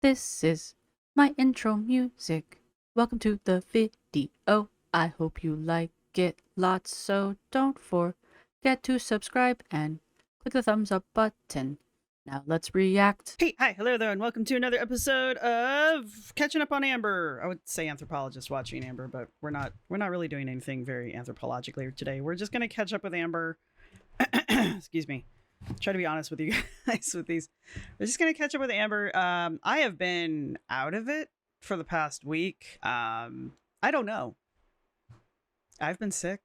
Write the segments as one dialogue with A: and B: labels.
A: This is my intro music. Welcome to the video. I hope you like it lots, so don't forget to subscribe and click the thumbs up button. Now let's react.
B: Hey, hi, hello there, and welcome to another episode of Catching Up on Amber. I would say anthropologist watching Amber, but we're not really doing anything very anthropologically today. We're just gonna catch up with Amber. Excuse me. Try to be honest with you guys with these. We're just gonna catch up with Amber. I have been out of it for the past week. I don't know. I've been sick.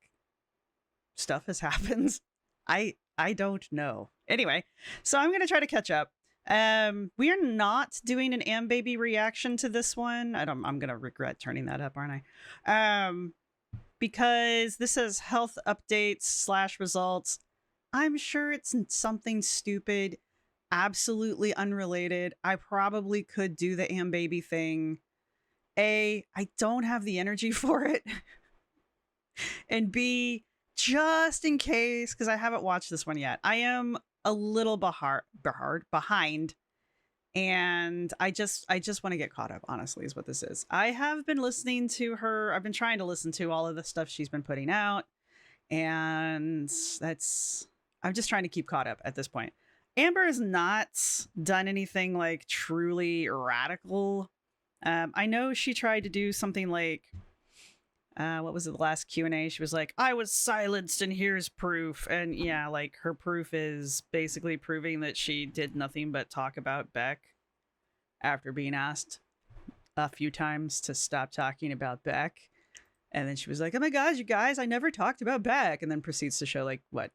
B: Stuff has happened. I don't know. Anyway, so I'm gonna try to catch up. We are not doing an Am Baby reaction to this one. I'm gonna regret turning that up, aren't I? Because this says health updates slash results. I'm sure it's something stupid, absolutely unrelated. I probably could do the Am Baby thing. A, I don't have the energy for it. And B, just in case, because I haven't watched this one yet, I am a little behind, and I just want to get caught up, honestly, is what this is. I have been listening to her. I've been trying to listen to all of the stuff she's been putting out, and I'm just trying to keep caught up at this point. Amber has not done anything like truly radical. I know she tried to do something like what was it, the last Q&A? She was like, I was silenced and here's proof. And yeah, like her proof is basically proving that she did nothing but talk about Beck after being asked a few times to stop talking about Beck. And then she was like, oh my gosh, you guys, I never talked about Beck. And then proceeds to show like, what,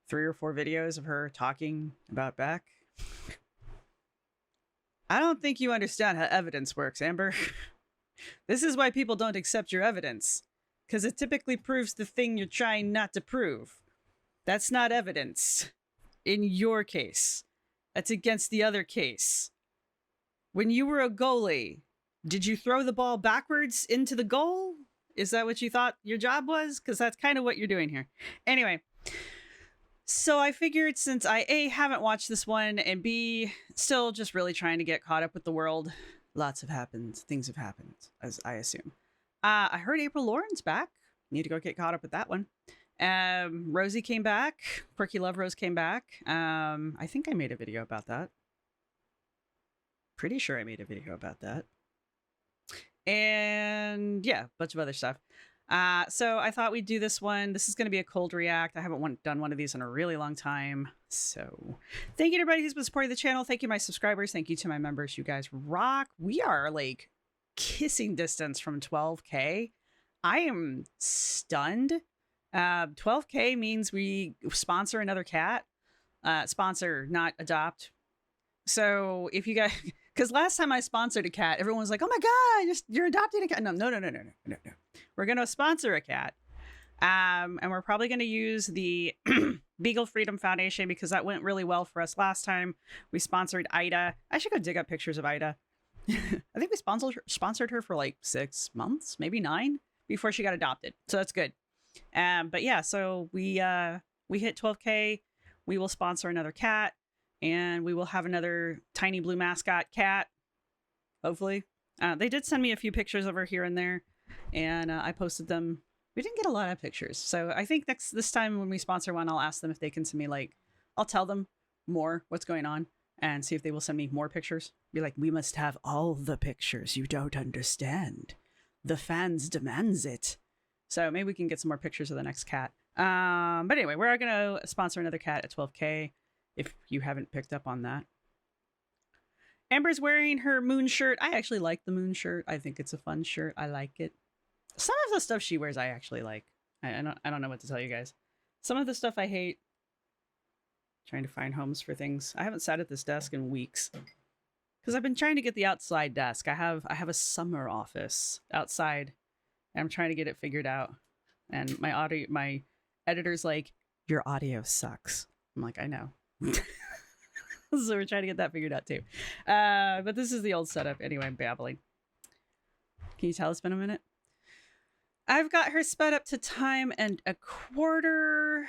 B: 3 or 4 videos of her talking about Beck. I don't think you understand how evidence works, Amber. This is why people don't accept your evidence, because it typically proves the thing you're trying not to prove. That's not evidence. In your case. That's against the other case. When you were a goalie, did you throw the ball backwards into the goal? Is that what you thought your job was? Because that's kind of what you're doing here. Anyway, so I figured since I A, haven't watched this one, and B, still just really trying to get caught up with the world, things have happened, as I assume. I heard April Lauren's back. Need to go get caught up with that one. Rosie came back. Quirky Love Rose came back. I think I made a video about that. Pretty sure I made a video about that. And yeah, a bunch of other stuff. So I thought we'd do this one. This is going to be a cold react. I haven't done one of these in a really long time. So thank you to everybody who's been supporting the channel. Thank you, my subscribers. Thank you to my members. You guys rock. We are like kissing distance from 12K. I am stunned. 12K means we sponsor another cat. Sponsor, not adopt. So if you guys, because last time I sponsored a cat, everyone was like, oh my God, you're adopting a cat. No. We're going to sponsor a cat. And we're probably going to use the Beagle Freedom Foundation because that went really well for us last time. We sponsored Ida. I should go dig up pictures of Ida. I think we sponsored her for like 6 months, maybe 9, before she got adopted. So that's good. But yeah, so we hit 12K. We will sponsor another cat, and we will have another tiny blue mascot cat, hopefully. They did send me a few pictures of her here and there, and I posted them. We didn't get a lot of pictures, so I think this time when we sponsor one, I'll ask them if they can send me, like, I'll tell them more what's going on and see if they will send me more pictures. Be like, we must have all the pictures. You don't understand. The fans demands it. So maybe we can get some more pictures of the next cat. But anyway, we're going to sponsor another cat at 12K, if you haven't picked up on that. Amber's wearing her moon shirt. I actually like the moon shirt. I think it's a fun shirt. I like it. Some of the stuff she wears I actually like. I don't know what to tell you guys. Some of the stuff I hate. Trying to find homes for things. I haven't sat at this desk in weeks because I've been trying to get the outside desk. I have a summer office outside, and I'm trying to get it figured out. And my editor's like, your audio sucks. I'm like, I know. So we're trying to get that figured out too. But this is the old setup. Anyway, I'm babbling. Can you tell it's been a minute? I've got her sped up to time and a quarter.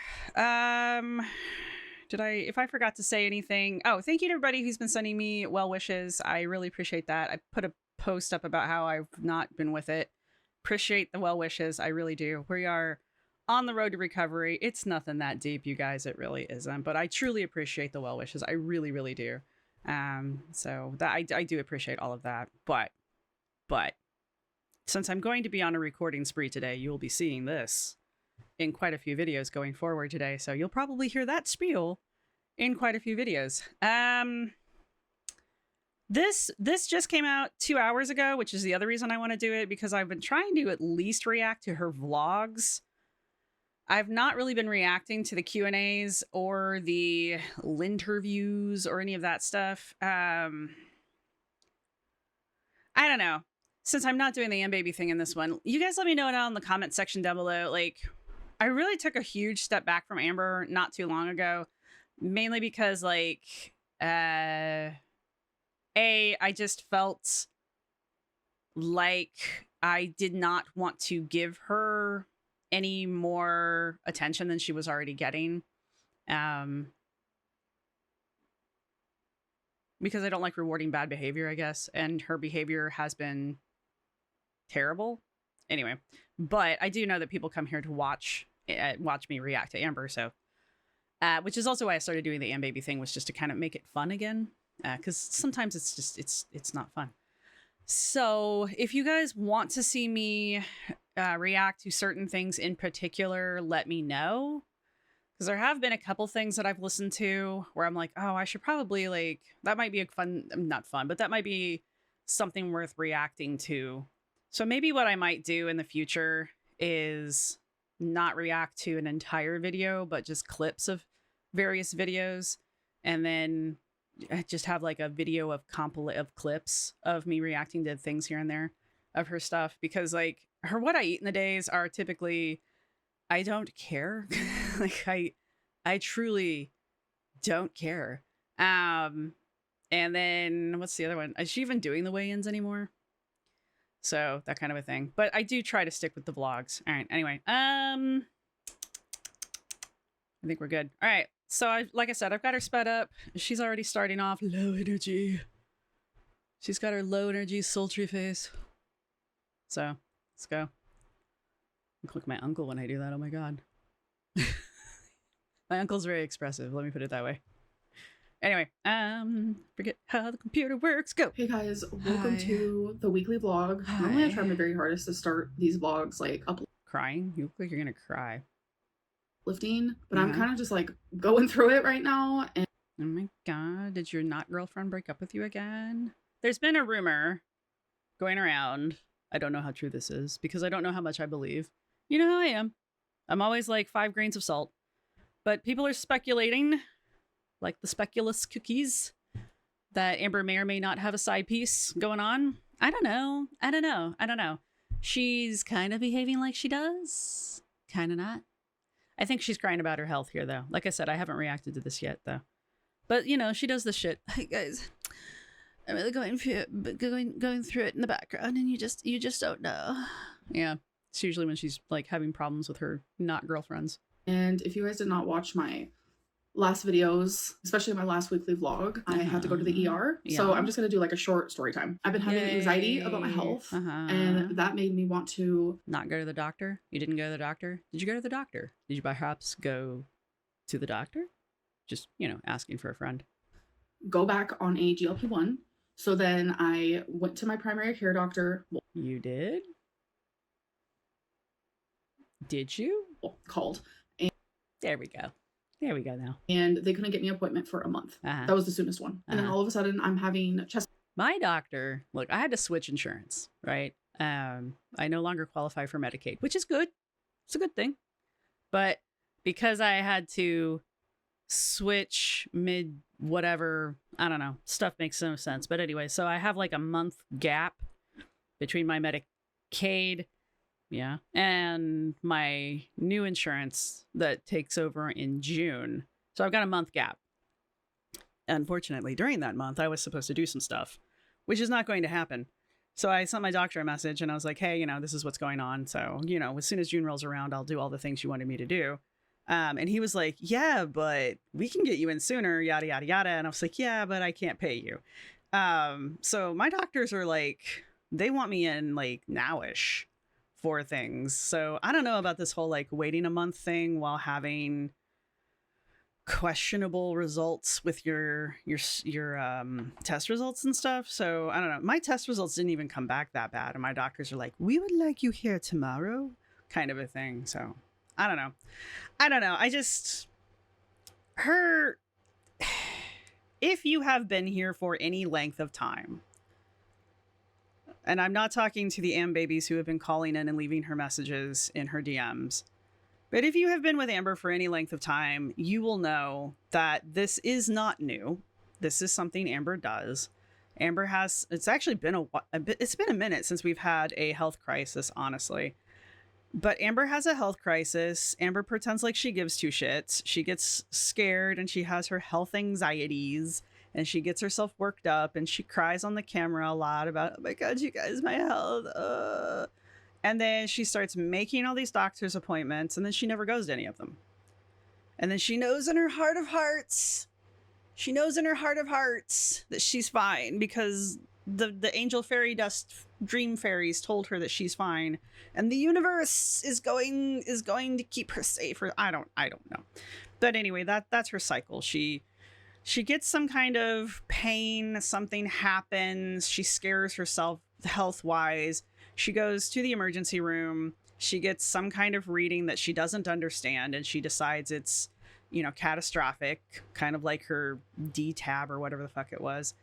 B: if I forgot to say anything. Oh, thank you to everybody who's been sending me well wishes. I really appreciate that. I put a post up about how I've not been with it. Appreciate the well wishes. I really do. We are on the road to recovery. It's nothing that deep, you guys. It really isn't. But I truly appreciate the well wishes. I really, really do. So that I do appreciate all of that. But since I'm going to be on a recording spree today, you will be seeing this in quite a few videos going forward today. So you'll probably hear that spiel in quite a few videos. This just came out 2 hours ago, which is the other reason I want to do it, because I've been trying to at least react to her vlogs. I've not really been reacting to the Q&As or the interviews or any of that stuff. I don't know. Since I'm not doing the baby thing in this one, you guys let me know down in the comment section down below. Like, I really took a huge step back from Amber not too long ago, mainly because, like, I just felt like I did not want to give her any more attention than she was already getting. Because I don't like rewarding bad behavior, I guess. And her behavior has been terrible. Anyway, but I do know that people come here to watch me react to Amber. So, which is also why I started doing the baby thing, was just to kind of make it fun again. Because sometimes it's just, it's not fun. So if you guys want to see me react to certain things in particular, let me know. Because there have been a couple things that I've listened to where I'm like, oh, I should probably, like, that might be a fun, not fun, but that might be something worth reacting to. So maybe what I might do in the future is not react to an entire video, but just clips of various videos, and then just have like a video of clips of me reacting to things here and there of her stuff. Because, like, her what I eat in the days are typically, I don't care. Like, I truly don't care. And then what's the other one? Is she even doing the weigh-ins anymore? So that kind of a thing. But I do try to stick with the vlogs. All right. Anyway, I think we're good. All right. So like I said, I've got her sped up. She's already starting off low energy. She's got her low energy, sultry face. So let's go. Look like my uncle when I do that. Oh my God. My uncle's very expressive. Let me put it that way. Anyway, forget how the computer works. Go.
C: Hey guys, welcome to the weekly vlog. Normally I try my very hardest to start these vlogs like
B: Crying? You look like you're gonna cry.
C: uplifting, but I'm kind of just like going through it right now. And
B: oh my God, did your not girlfriend break up with you again? There's been a rumor going around. I don't know how true this is because I don't know how much I believe. You know how I am. I'm always like 5 grains of salt. But people are speculating, like the speculous cookies, that Amber may or may not have a side piece going on. I don't know. She's kind of behaving like she does. Kind of not. I think she's crying about her health here, though. Like I said, I haven't reacted to this yet, though. But, you know, she does this shit. Hey, guys, I'm really going through it in the background, and you just don't know. Yeah. It's usually when she's, like, having problems with her not girlfriends.
C: And if you guys did not watch my last videos, especially my last weekly vlog, I had to go to the ER. Yeah. So I'm just going to do like a short story time. I've been having anxiety about my health, and that made me want to
B: not go to the doctor. You didn't go to the doctor? Did you go to the doctor? Did you perhaps go to the doctor? Just, you know, asking for a friend.
C: Go back on a GLP-1. So then I went to my primary care doctor.
B: You did? Did you?
C: Called.
B: There we go. There we go now.
C: And they couldn't get me an appointment for a month. That was the soonest one. And then all of a sudden I'm having chest.
B: My doctor, look, I had to switch insurance, right? I no longer qualify for Medicaid, which is good. It's a good thing. But because I had to switch mid whatever, I don't know, stuff makes no sense. But anyway, so I have like a month gap between my Medicaid, yeah, and my new insurance that takes over in June. So I've got a month gap. Unfortunately, during that month, I was supposed to do some stuff, which is not going to happen. So I sent my doctor a message and I was like, hey, you know, this is what's going on. So, you know, as soon as June rolls around, I'll do all the things you wanted me to do. And he was like, yeah, but we can get you in sooner, yada, yada, yada. And I was like, yeah, but I can't pay you. So my doctors are like, they want me in like nowish for things. So I don't know about this whole like waiting a month thing while having questionable results with your test results and stuff. So I don't know. My test results didn't even come back that bad. And my doctors are like, we would like you here tomorrow, kind of a thing. So I don't know. I just, if you have been here for any length of time, and I'm not talking to the Am babies who have been calling in and leaving her messages in her DMs, but if you have been with Amber for any length of time, you will know that this is not new. This is something Amber does. Amber has, it's actually been it's been a minute since we've had a health crisis, honestly. But Amber has a health crisis. Amber pretends like she gives two shits. She gets scared and she has her health anxieties and she gets herself worked up and she cries on the camera a lot about, oh my God, you guys, my health. And then she starts making all these doctor's appointments and then she never goes to any of them. And then she knows in her heart of hearts, that she's fine because the angel fairy dust dream fairies told her that she's fine and the universe is going to keep her safe. Or I don't know. But anyway, that's her cycle. She gets some kind of pain, something happens, she scares herself health-wise. She goes to the emergency room. She gets some kind of reading that she doesn't understand and she decides it's, catastrophic, kind of like her D-tab or whatever the fuck it was.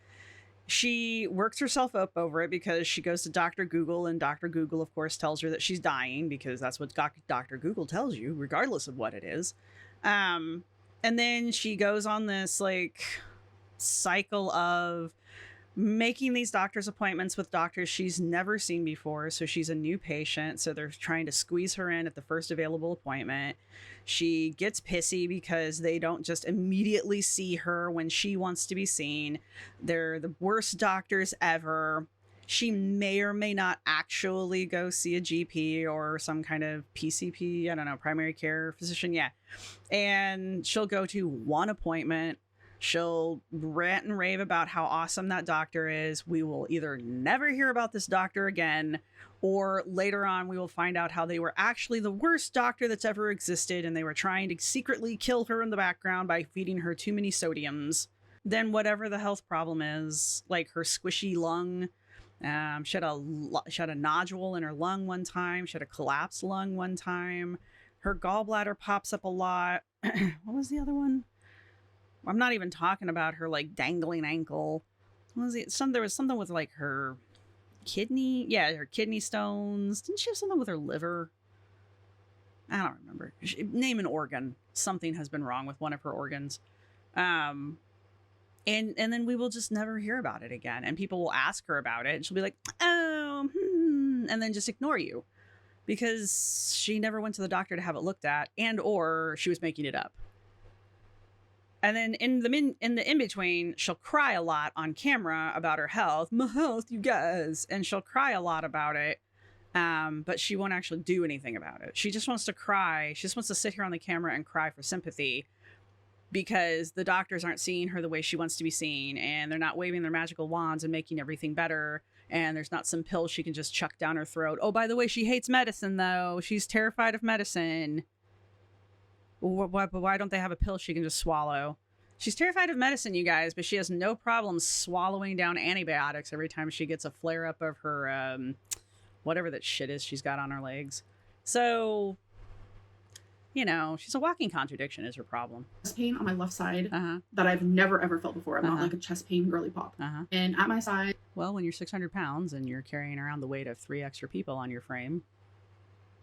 B: She works herself up over it because she goes to Dr. Google and Dr. Google, of course, tells her that she's dying because that's what Dr. Google tells you, regardless of what it is. And then she goes on this like cycle of making these doctor's appointments with doctors she's never seen before. So she's a new patient. So they're trying to squeeze her in at the first available appointment. She gets pissy because they don't just immediately see her when she wants to be seen. They're the worst doctors ever. She may or may not actually go see a GP or some kind of PCP, I don't know, primary care physician. Yeah. And she'll go to one appointment. She'll rant and rave about how awesome that doctor is. We will either never hear about this doctor again, or later on we will find out how they were actually the worst doctor that's ever existed and they were trying to secretly kill her in the background by feeding her too many sodiums. Then whatever the health problem is, like her squishy lung, she had a nodule in her lung one time. She had a collapsed lung one time. Her gallbladder pops up a lot. What was the other one? I'm not even talking about her like dangling ankle. What was it? There was something with like her kidney. Yeah, her kidney stones. Didn't she have something with her liver? I don't remember. Name an organ. Something has been wrong with one of her organs. And then we will just never hear about it again. And people will ask her about it and she'll be like, and then just ignore you because she never went to the doctor to have it looked at and or she was making it up. And then in the in-between, she'll cry a lot on camera about her health. My health, you guys. And she'll cry a lot about it. But she won't actually do anything about it. She just wants to cry. She just wants to sit here on the camera and cry for sympathy because the doctors aren't seeing her the way she wants to be seen. And they're not waving their magical wands and making everything better. And there's not some pill she can just chuck down her throat. Oh, by the way, she hates medicine, though. She's terrified of medicine. Why don't they have a pill she can just swallow? She's terrified of medicine, you guys, but she has no problem swallowing down antibiotics every time she gets a flare up of her, whatever that shit is she's got on her legs. So, she's a walking contradiction is her problem.
C: Chest pain on my left side that I've never ever felt before. I'm not like a chest pain girly pop. And at my side.
B: Well, when you're 600 pounds and you're carrying around the weight of 3 extra people on your frame.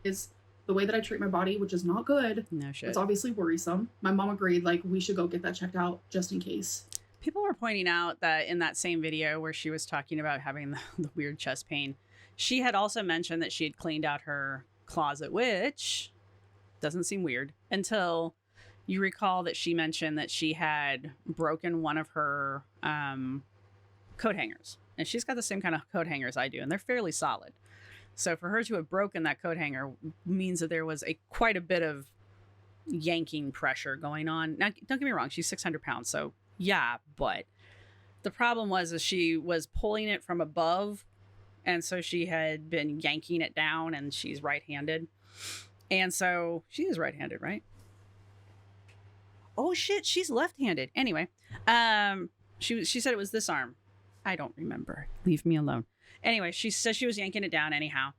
C: Is the way that I treat my body, which is not good.
B: No shit.
C: It's obviously worrisome. My mom agreed, like, we should go get that checked out just in case.
B: People were pointing out that in that same video where she was talking about having the weird chest pain, she had also mentioned that she had cleaned out her closet, which doesn't seem weird until you recall that she mentioned that she had broken one of her coat hangers. And she's got the same kind of coat hangers I do, and they're fairly solid. So for her to have broken that coat hanger means that there was quite a bit of yanking pressure going on. Now, don't get me wrong, she's 600 pounds, so yeah, but the problem was is she was pulling it from above, and so she had been yanking it down, and she's right-handed. And so she is right-handed, right? Oh shit, she's left-handed. Anyway, she said it was this arm. I don't remember. Leave me alone. Anyway, she said she was yanking it down anyhow.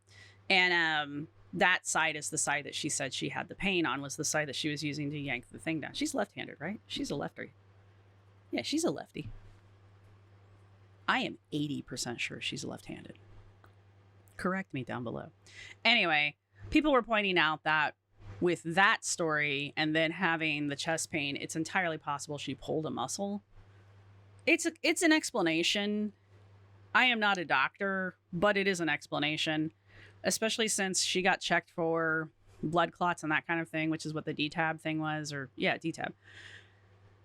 B: And that side is the side that she said she had the pain on, was the side that she was using to yank the thing down. She's left-handed, right? She's a lefty. Yeah, she's a lefty. I am 80% sure she's left-handed. Correct me down below. Anyway, people were pointing out that with that story and then having the chest pain, it's entirely possible she pulled a muscle. It's an explanation. I am not a doctor, but it is an explanation, especially since she got checked for blood clots and that kind of thing, which is what the DTaB thing was, or yeah, DTaB.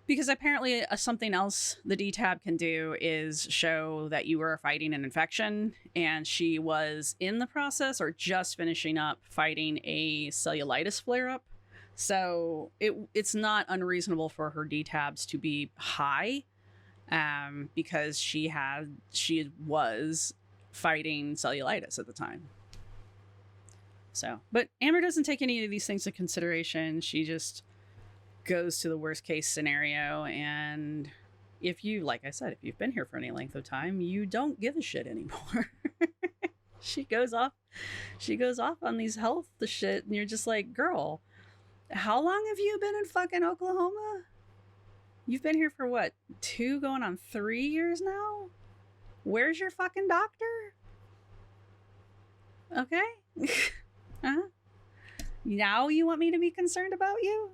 B: Because apparently something else the DTaB can do is show that you were fighting an infection, and she was in the process or just finishing up fighting a cellulitis flare-up. So it's not unreasonable for her DTaBs to be high, because she was fighting cellulitis at the time. So, but Amber doesn't take any of these things into consideration. She just goes to the worst case scenario, and if you, like I said, if you've been here for any length of time, you don't give a shit anymore. she goes off on these health shit, and you're just like, girl, how long have you been in fucking Oklahoma? You've been here for what, 2 going on 3 years now? Where's your fucking doctor? Okay. Now you want me to be concerned about you?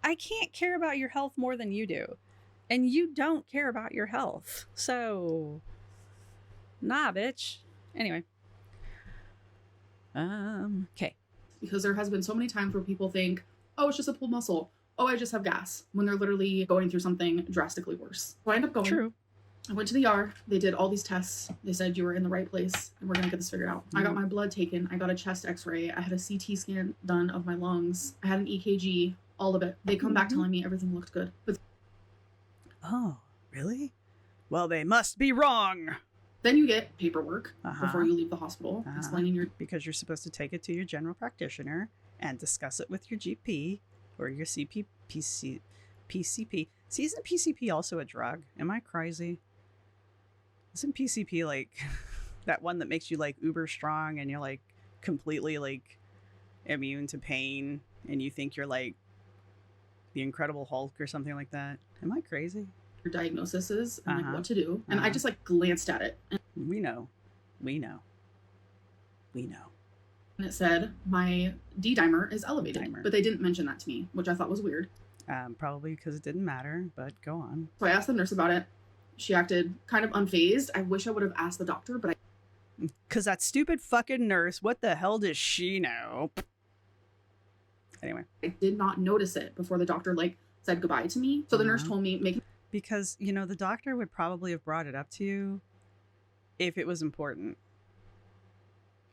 B: I can't care about your health more than you do. And you don't care about your health. So, nah, bitch. Anyway. Okay.
C: Because there has been so many times where people think, oh, it's just a pulled muscle. Oh, I just have gas. When they're literally going through something drastically worse. So I end up going.
B: True.
C: I went to the ER. They did all these tests. They said you were in the right place and we're going to get this figured out. I got my blood taken. I got a chest x-ray. I had a CT scan done of my lungs. I had an EKG. All of it. They come back telling me everything looked good. But
B: oh, really? Well, they must be wrong.
C: Then you get paperwork before you leave the hospital explaining your...
B: Because you're supposed to take it to your general practitioner and discuss it with your GP or your PCP. See, isn't PCP also a drug? Am I crazy? Isn't PCP like that one that makes you like uber strong and you're like completely like immune to pain and you think you're like the Incredible Hulk or something like that? Am I crazy?
C: Your diagnosis is and like what to do. And I just like glanced at it. And
B: we know.
C: And it said my D-dimer is elevated. But they didn't mention that to me, which I thought was weird.
B: Probably because it didn't matter, but go on.
C: So I asked the nurse about it. She acted kind of unfazed. I wish I would have asked the doctor, but
B: because that stupid fucking nurse, what the hell does she know? Anyway.
C: I did not notice it before the doctor like said goodbye to me. So the nurse told me
B: because, you know, the doctor would probably have brought it up to you if it was important.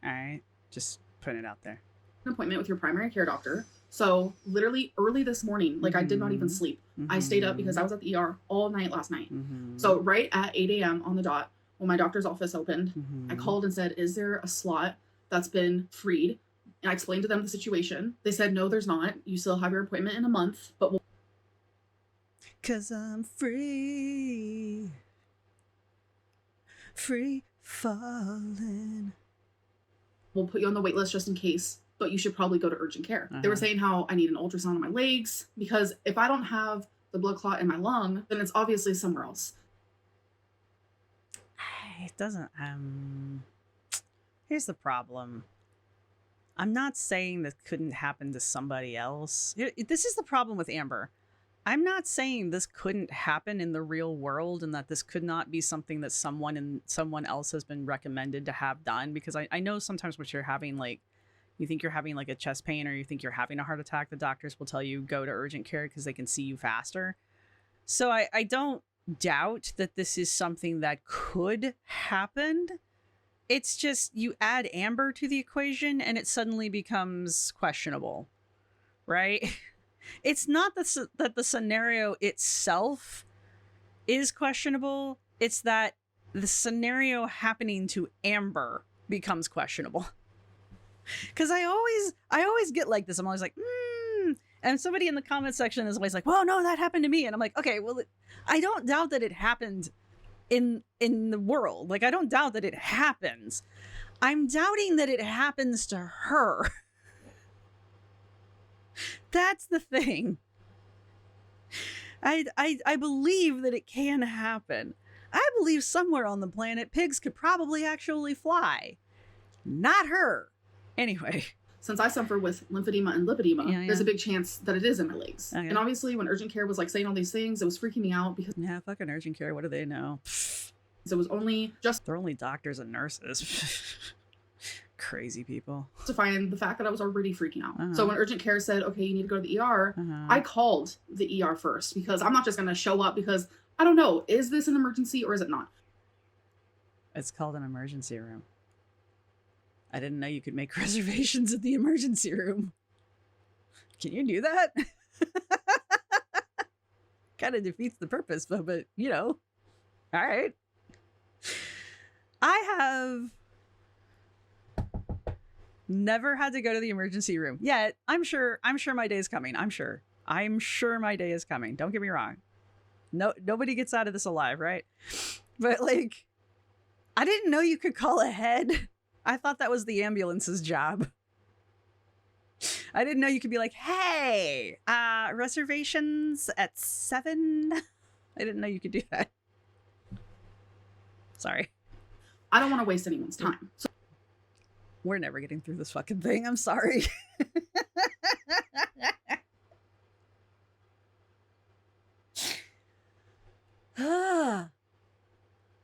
B: All right. Just putting it out there.
C: An appointment with your primary care doctor. So literally early this morning, like I did not even sleep. I stayed up because I was at the ER all night last night. So right at 8 a.m. on the dot, when my doctor's office opened, I called and said, is there a slot that's been freed? And I explained to them the situation. They said, no, there's not. You still have your appointment in a month, but we'll...
B: 'Cause I'm free. Free falling.
C: We'll put you on the wait list just in case, but you should probably go to urgent care. They were saying how I need an ultrasound on my legs because if I don't have the blood clot in my lung, then it's obviously somewhere else.
B: It doesn't, here's the problem. I'm not saying this couldn't happen to somebody else. This is the problem with Amber. I'm not saying this couldn't happen in the real world and that this could not be something that someone else has been recommended to have done, because I know sometimes when you're having like, you think you're having like a chest pain or you think you're having a heart attack, the doctors will tell you go to urgent care because they can see you faster. So I don't doubt that this is something that could happen. It's just you add Amber to the equation and it suddenly becomes questionable. right? It's not that the scenario itself is questionable. It's that the scenario happening to Amber becomes questionable. Because I always get like this. I'm always like, and somebody in the comment section is always like, well, no, that happened to me. And I'm like, okay, well, I don't doubt that it happened in the world. Like, I don't doubt that it happens. I'm doubting that it happens to her. That's the thing. I believe that it can happen. I believe somewhere on the planet pigs could probably actually fly. Not her. Anyway.
C: Since I suffer with lymphedema and lipedema, there's a big chance that it is in my legs.
B: Okay.
C: And obviously when urgent care was like saying all these things, it was freaking me out because
B: fucking urgent care, what do they know?
C: it was only just
B: they're only doctors and nurses. Crazy people.
C: to find the fact that I was already freaking out. So when urgent care said, okay, you need to go to the ER, I called the ER first because I'm not just going to show up because I don't know, is this an emergency or is it not?
B: It's called an emergency room. I didn't know you could make reservations at the emergency room. Can you do that? Kind of defeats the purpose, but you know. All right. I have never had to go to the emergency room yet. I'm sure my day is coming. I'm sure my day is coming. Don't get me wrong. No, nobody gets out of this alive, right? But like, I didn't know you could call ahead. I thought that was the ambulance's job. I didn't know you could be like, hey, reservations at 7. I didn't know you could do that. Sorry.
C: I don't want to waste anyone's time. So
B: we're never getting through this fucking thing. I'm sorry.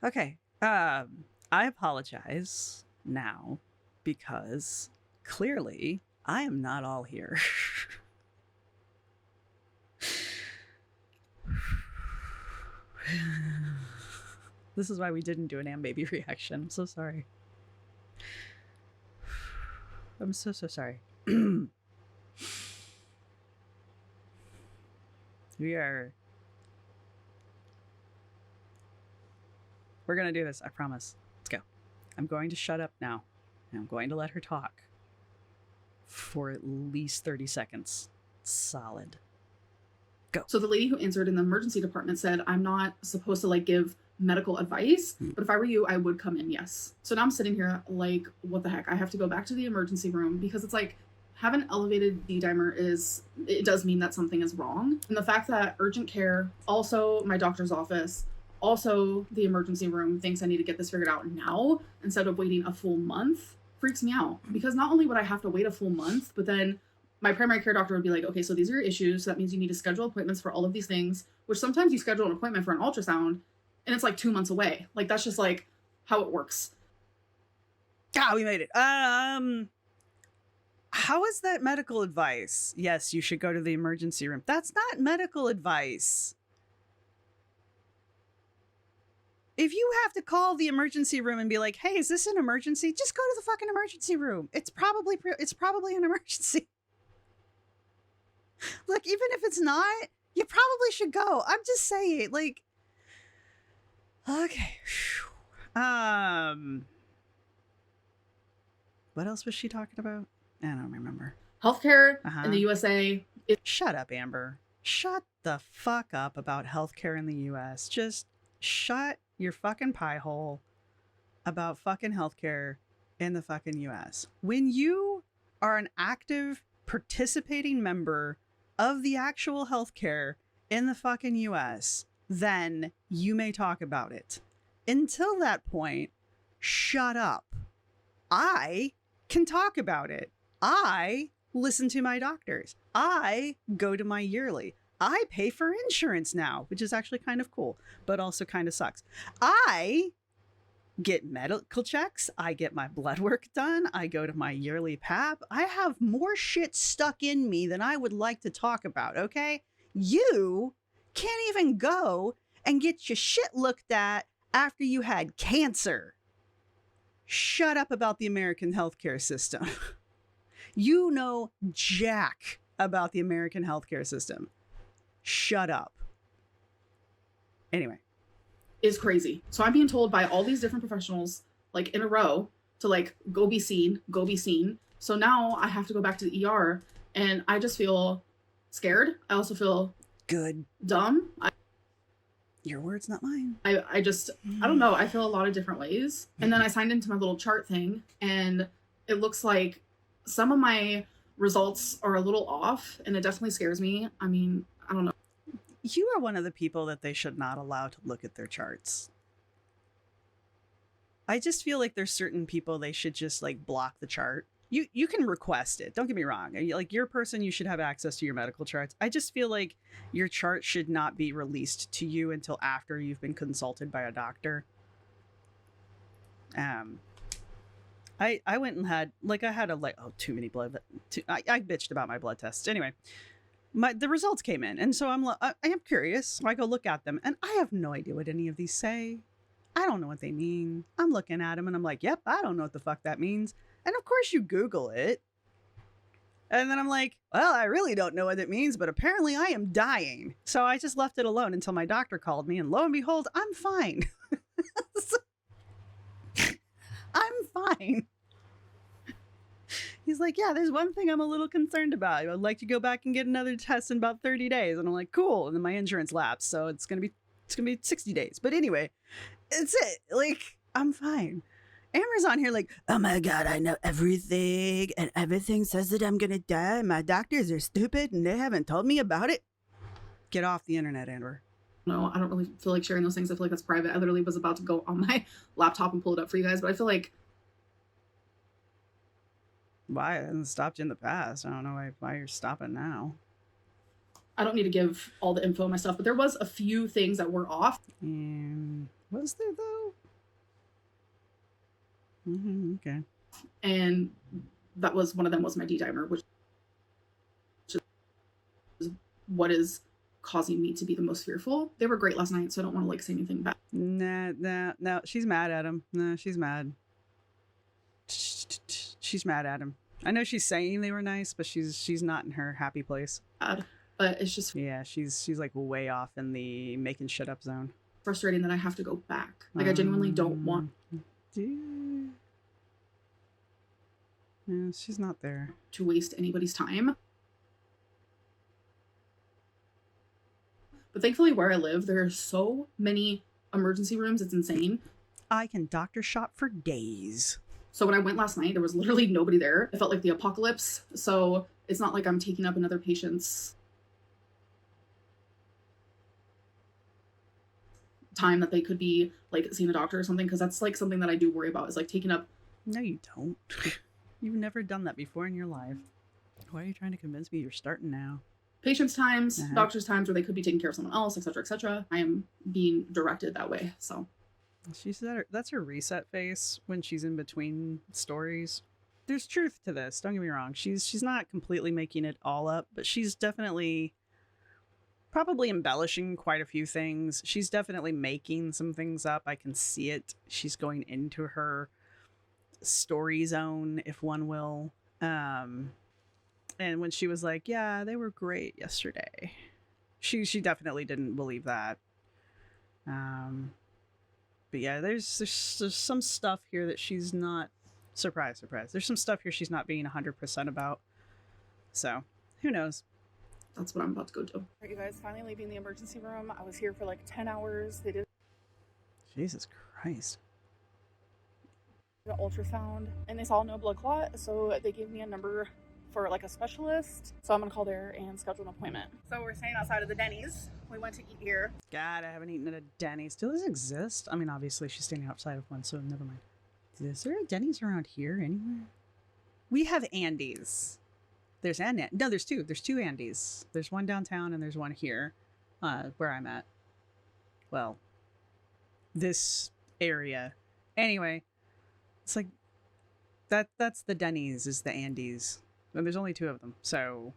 B: Okay. I apologize now because clearly I am not all here. This is why we didn't do an Am Baby reaction. I'm so sorry. I'm so sorry. We're gonna do this, I promise. Let's go. I'm going to shut up now. And I'm going to let her talk for at least 30 seconds. Solid. Go.
C: So the lady who answered in the emergency department said, I'm not supposed to like give medical advice, but if I were you, I would come in, yes. So now I'm sitting here like, what the heck? I have to go back to the emergency room because it's like, having an elevated D-dimer it does mean that something is wrong. And the fact that urgent care, also my doctor's office, also the emergency room thinks I need to get this figured out now instead of waiting a full month freaks me out. Because not only would I have to wait a full month, but then my primary care doctor would be like, okay, so these are your issues. So that means you need to schedule appointments for all of these things, which sometimes you schedule an appointment for an ultrasound and it's like 2 months away. Like that's just like how it works.
B: We made it. How is that medical advice? Yes, you should go to the emergency room. That's not medical advice. If you have to call the emergency room and be like, hey, is this an emergency? Just go to the fucking emergency room. It's probably an emergency. Look, even if it's not, you probably should go. I'm just saying, like, okay. What else was she talking about? I don't remember.
C: Healthcare in the USA.
B: Shut up, Amber. Shut the fuck up about healthcare in the US. Just shut your fucking pie hole about fucking healthcare in the fucking US. When you are an active participating member of the actual healthcare in the fucking US, then you may talk about it. Until that point, shut up. I can talk about it. I listen to my doctors. I go to my yearly. I pay for insurance now, which is actually kind of cool, but also kind of sucks. I get medical checks. I get my blood work done. I go to my yearly PAP. I have more shit stuck in me than I would like to talk about, okay? You can't even go and get your shit looked at after you had cancer. Shut up about the American healthcare system. You know jack about the American healthcare system. Shut up. Anyway.
C: Is crazy. So I'm being told by all these different professionals, like in a row, to like go be seen, go be seen. So now I have to go back to the ER, and I just feel scared. I also feel
B: good,
C: dumb.
B: Your words, not mine.
C: I don't know. I feel a lot of different ways. And then I signed into my little chart thing, and it looks like some of my results are a little off, and it definitely scares me. I mean, I don't know.
B: You are one of the people that they should not allow to look at their charts. I just feel like there's certain people they should just like block the chart. You can request it. Don't get me wrong. Like you're a person, you should have access to your medical charts. I just feel like your chart should not be released to you until after you've been consulted by a doctor. I went and had like I had too many blood. I bitched about my blood tests. Anyway, the results came in, and so I am curious. So I go look at them, and I have no idea what any of these say. I don't know what they mean. I'm looking at them, and I'm like, yep, I don't know what the fuck that means. And of course you Google it. And then I'm like, well, I really don't know what it means, but apparently I am dying. So I just left it alone until my doctor called me, and lo and behold, I'm fine. I'm fine. He's like, yeah, there's one thing I'm a little concerned about. I'd like to go back and get another test in about 30 days. And I'm like, cool. And then my insurance lapsed, so it's gonna be 60 days. But anyway, it's it. Like, I'm fine. Amber's on here like, oh my God, I know everything, and everything says that I'm gonna die. My doctors are stupid and they haven't told me about it. Get off the internet, Amber.
C: No, I don't really feel like sharing those things. I feel like that's private. I literally was about to go on my laptop and pull it up for you guys, but I feel like
B: why? I haven't stopped you in the past. I don't know why you're stopping now.
C: I don't need to give all the info on my stuff, but there was a few things that were off.
B: Was there though? Okay.
C: And that was one of them was my D-dimer, which is what is causing me to be the most fearful. They were great last night, so I don't want to like say anything bad.
B: No. She's mad at him. No, she's mad. She's mad at him. I know she's saying they were nice, but she's not in her happy place.
C: But it's just
B: she's like way off in the making shit up zone.
C: Frustrating that I have to go back. Like I genuinely don't want.
B: No, she's not there
C: to waste anybody's time. But thankfully where I live, there are so many emergency rooms, it's insane.
B: I can doctor shop for days.
C: So when I went last night, there was literally nobody there. It felt like the apocalypse. So it's not like I'm taking up another patient's time that they could be like seeing a doctor or something, because that's like something that I do worry about, is like taking up.
B: No, you don't. You've never done that before in your life. Why are you trying to convince me you're starting now?
C: Patients' times, doctors' times where they could be taking care of someone else, etc., etc. I am being directed that way. So
B: she's that's her reset face when she's in between stories. There's truth to this. Don't get me wrong. She's not completely making it all up, but she's definitely probably embellishing quite a few things. She's definitely making some things up. I can see it. She's going into her story zone, if one will. And when she was like, yeah, they were great yesterday, she definitely didn't believe that. But yeah, there's some stuff here that she's not, surprise there's some stuff here she's not being 100% about. So who knows?
C: That's what I'm about to go do. All right, you guys, finally leaving the emergency room. I was here for like 10 hours. They did
B: Jesus Christ.
C: an ultrasound and they saw no blood clot, so they gave me a number for like a specialist. So I'm gonna call there and schedule an appointment. So we're staying outside of the Denny's. We went to eat here.
B: God, I haven't eaten at a Denny's. Do those exist? I mean, obviously she's standing outside of one, so never mind. Is there a Denny's around here anywhere? We have Andy's. There's no, there's two. There's two Andy's. There's one downtown and there's one here, where I'm at. Well, this area. Anyway, it's like that's the Denny's is the Andy's. And there's only two of them. So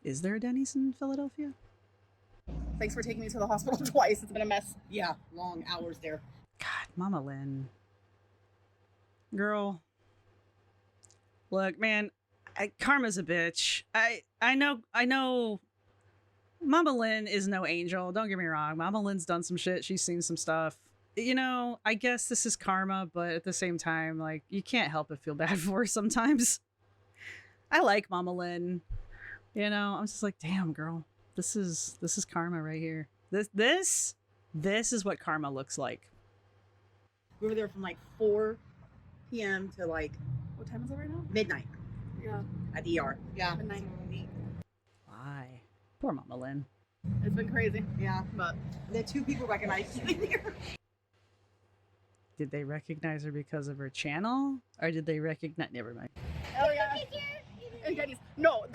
B: is there a Denny's in Philadelphia?
C: Thanks for taking me to the hospital twice. It's been a mess.
D: Yeah, long hours there.
B: God, Mama Lynn. Girl. Look, man, Karma's a bitch. I know Mama Lynn is no angel. Don't get me wrong. Mama Lynn's done some shit. She's seen some stuff. You know, I guess this is karma, but at the same time, like, you can't help but feel bad for her sometimes. I like Mama Lynn. You know, I'm just like, damn, girl. This is karma right here. This is what karma looks like.
D: We were there from like 4 p.m. to like,
C: What time is it right now?
D: midnight
C: Yeah,
D: at the ER. Yeah.
C: midnight.
B: Why? Poor Mama Lynn.
C: It's been crazy.
D: Yeah.
C: But
D: The 2 people recognized you in there.
B: Did they recognize her because of her channel? Or did they recognize... Never mind.
C: oh yeah. And Jenny's no.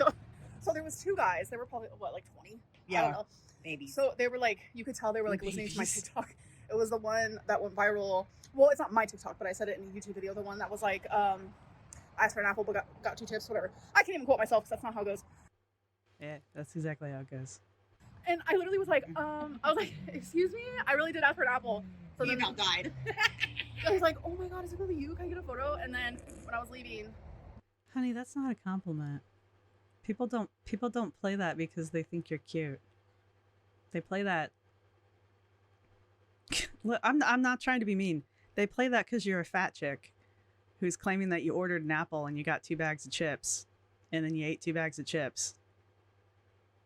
C: So there was 2 guys. They were probably what, like 20. I don't know.
D: Maybe.
C: So they were like, you could tell they were like listening to my
B: Babies.
C: TikTok. It was the one that went viral. Well, it's not my TikTok, but I said it in a YouTube video. The one that was like, asked for an apple, but got 2 tips, whatever. I can't even quote myself because that's not how it goes.
B: Yeah, that's exactly how it goes.
C: And I literally was like, I was like, excuse me? I really did ask for an apple. So
D: You
C: then
D: about died.
C: I was like, oh my God, is it really you? Can I get a photo? And then when I was leaving,
B: Honey, that's not a compliment. People don't play that because they think you're cute. They play that. Look, I'm not trying to be mean. They play that because you're a fat chick who's claiming that you ordered an apple and you got 2 bags of chips, and then you ate 2 bags of chips.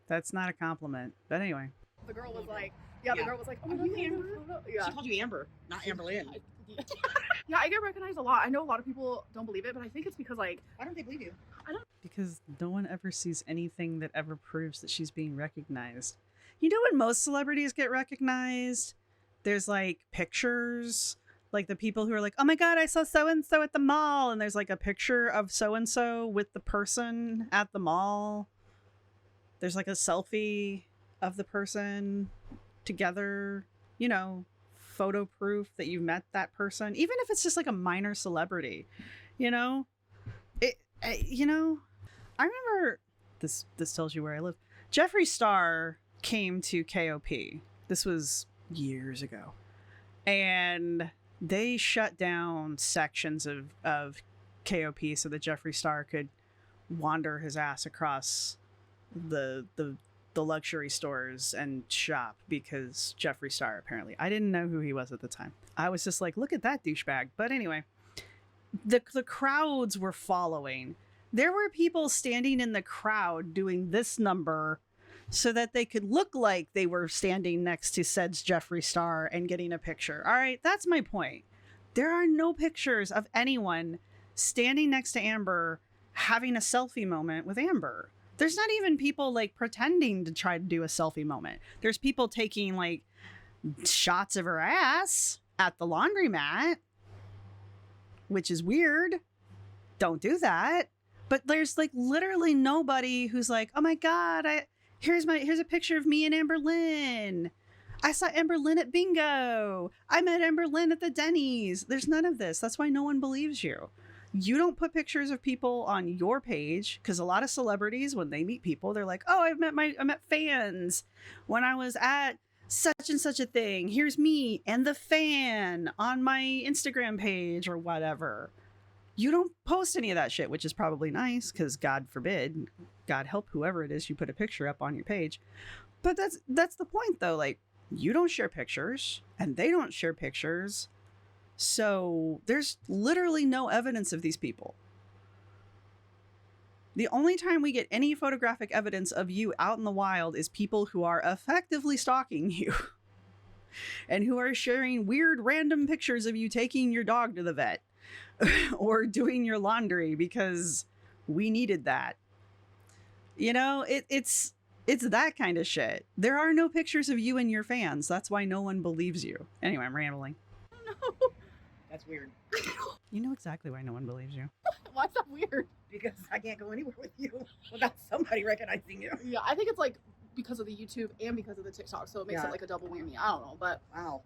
B: That's not a compliment. But anyway.
C: the girl was like, the girl was like, oh my God, can I get a photo? Yeah.
D: She called you Amber, not Amber Lynn.
C: Yeah, I get recognized a lot. I know a lot of people don't believe it, but I think it's because like,
D: Why don't they believe you?
B: Because no one ever sees anything that ever proves that she's being recognized. You know when most celebrities get recognized? There's like pictures, like the people who are like, oh my God, I saw so-and-so at the mall. And there's like a picture of so-and-so with the person at the mall. There's like a selfie of the person together, you know, photo proof that you met that person, even if it's just like a minor celebrity, you know? You know, I remember this tells you where I live. Jeffree Star came to KOP. This was years ago. And they shut down sections of KOP so that Jeffree Star could wander his ass across the luxury stores and shop because Jeffree Star, apparently. I didn't know who he was at the time. I was just like, look at that douchebag. But anyway, the crowds were following. There were people standing in the crowd doing this number so that they could look like they were standing next to said's Jeffree Star and getting a picture. All right, that's my point. There are no pictures of anyone standing next to Amber having a selfie moment with Amber. There's not even people like pretending to try to do a selfie moment. There's people taking like shots of her ass at the laundromat, which is weird. Don't do that. But there's like literally nobody who's like, oh my God, here's a picture of me and Amber Lynn. I saw Amber Lynn at bingo. I met Amber Lynn at the Denny's. There's none of this. That's why no one believes you. You don't put pictures of people on your page because a lot of celebrities, when they meet people, they're like, oh, I met fans when I was at such and such a thing. Here's me and the fan on my Instagram page or whatever. You don't post any of that shit, which is probably nice because God forbid, God help whoever it is you put a picture up on your page. But that's the point though. Like, you don't share pictures and they don't share pictures. So there's literally no evidence of these people. The only time we get any photographic evidence of you out in the wild is people who are effectively stalking you and who are sharing weird random pictures of you taking your dog to the vet or doing your laundry because we needed that. You know, it's that kind of shit. There are no pictures of you and your fans. That's why no one believes you. Anyway, I'm rambling.
C: no.
D: That's weird.
B: You know exactly why no one believes you.
C: Why is that weird?
D: Because I can't go anywhere with you without somebody recognizing you.
C: Yeah, I think it's like because of the YouTube and because of the TikTok, so it makes it like a double whammy. I don't know, but
D: Wow.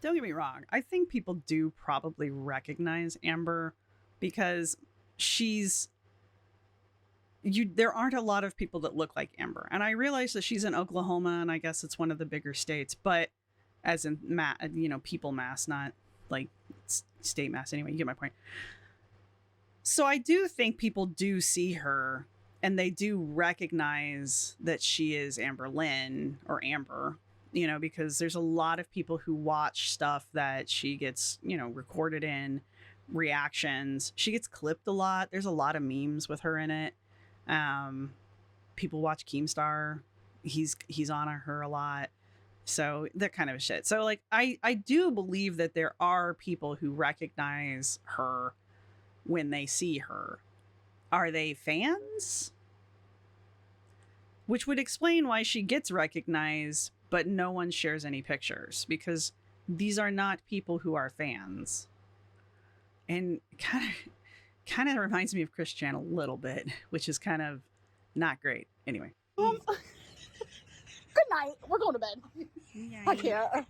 B: Don't get me wrong. I think people do probably recognize Amber because there aren't a lot of people that look like Amber. And I realize that she's in Oklahoma and I guess it's one of the bigger states, but as in people mass, not like state mass. Anyway, you get my point. So I do think people do see her and they do recognize that she is Amber Lynn or Amber, you know, because there's a lot of people who watch stuff that she gets, you know, recorded in, reactions. She gets clipped a lot. There's a lot of memes with her in it. People watch Keemstar. He's on her a lot. So that kind of shit. So like I do believe that there are people who recognize her when they see her. Are they fans? Which would explain why she gets recognized, but no one shares any pictures, because these are not people who are fans. And kind of reminds me of Chris Chan a little bit, which is kind of not great. Anyway.
E: Good night. We're going to bed. I can't.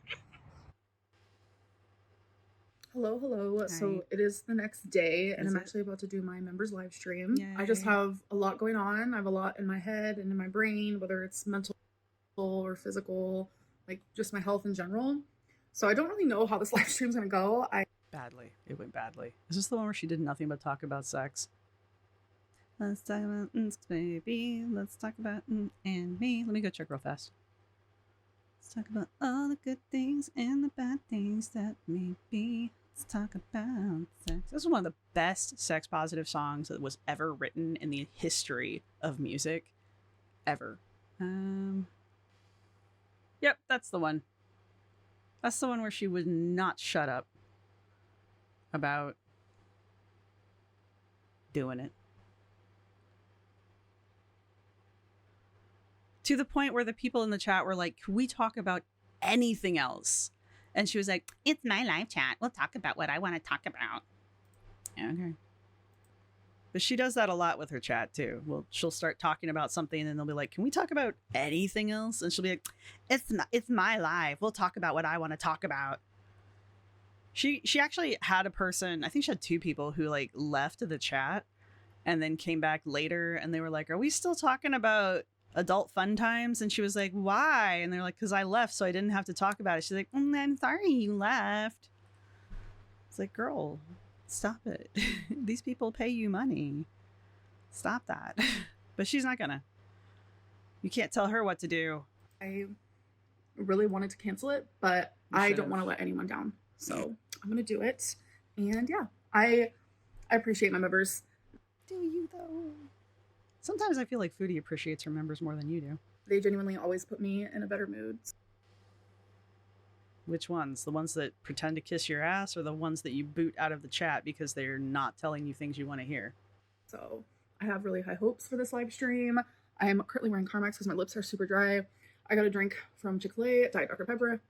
C: Hello.
B: Hi.
C: So it is the next day, and
B: Is
C: I'm
B: it?
C: actually about to do my members live stream.
B: Yay.
C: I just have a lot going on. I have a lot in my head and in my brain, whether it's mental or physical, like just my health in general. So I don't really know how this live stream's gonna go.
B: Badly. It went badly. Is this the one where she did nothing but talk about sex? Let's talk about baby. Let's talk about and me. Let me go check real fast. Let's talk about all the good things and the bad things that may be. Let's talk about sex. This is one of the best sex positive songs that was ever written in the history of music. Ever. Yep, that's the one. That's the one where she would not shut up about doing it. To the point where the people in the chat were like, can we talk about anything else? And she was like, it's my live chat. We'll talk about what I want to talk about. Okay. But she does that a lot with her chat too. Well, she'll start talking about something and they'll be like, can we talk about anything else? And she'll be like, it's my live. We'll talk about what I want to talk about. She actually had a person, I think she had 2 people who like left the chat and then came back later and they were like, are we still talking about adult fun times? And she was like, why? And they're like, because I left so I didn't have to talk about it. She's like, I'm sorry you left. It's like, girl, stop it. These people pay you money. Stop that. But she's not gonna. You can't tell her what to do.
C: I really wanted to cancel it, but I don't want to let anyone down. So I'm gonna do it. And yeah, I appreciate my members.
B: Do you though? Sometimes I feel like Foodie appreciates her members more than you do.
C: They genuinely always put me in a better mood.
B: Which ones? The ones that pretend to kiss your ass, or the ones that you boot out of the chat because they're not telling you things you want to hear?
C: So I have really high hopes for this live stream. I am currently wearing Carmex because my lips are super dry. I got a drink from Chick-fil-A, Diet Dr. Pepper.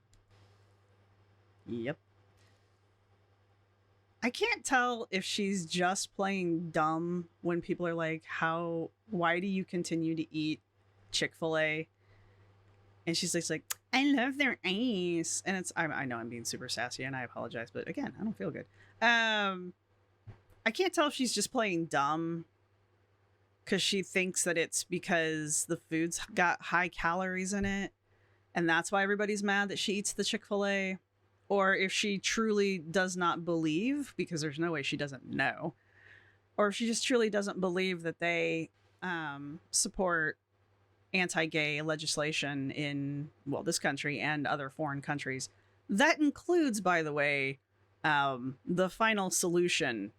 B: Yep. I can't tell if she's just playing dumb when people are like, why do you continue to eat Chick-fil-A? And she's like, I love their ice. And I know I'm being super sassy and I apologize, but again, I don't feel good. I can't tell if she's just playing dumb because she thinks that it's because the food's got high calories in it and that's why everybody's mad that she eats the Chick-fil-A. Or if she truly does not believe, because there's no way she doesn't know, or if she just truly doesn't believe that they support anti-gay legislation in, well, this country and other foreign countries. That includes, by the way, the final solution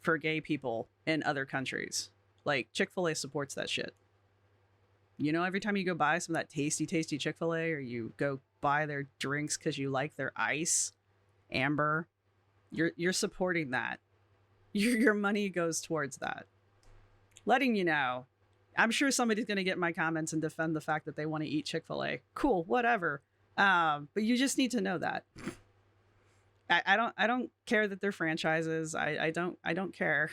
B: for gay people in other countries. Like, Chick-fil-A supports that shit. You know, every time you go buy some of that tasty Chick-fil-A, or you go buy their drinks because you like their ice, Amber, you're supporting that. Your money goes towards that. Letting you know. I'm sure somebody's going to get in my comments and defend the fact that they want to eat Chick-fil-A. Cool, whatever. But you just need to know that. I don't care that they're franchises. I don't care.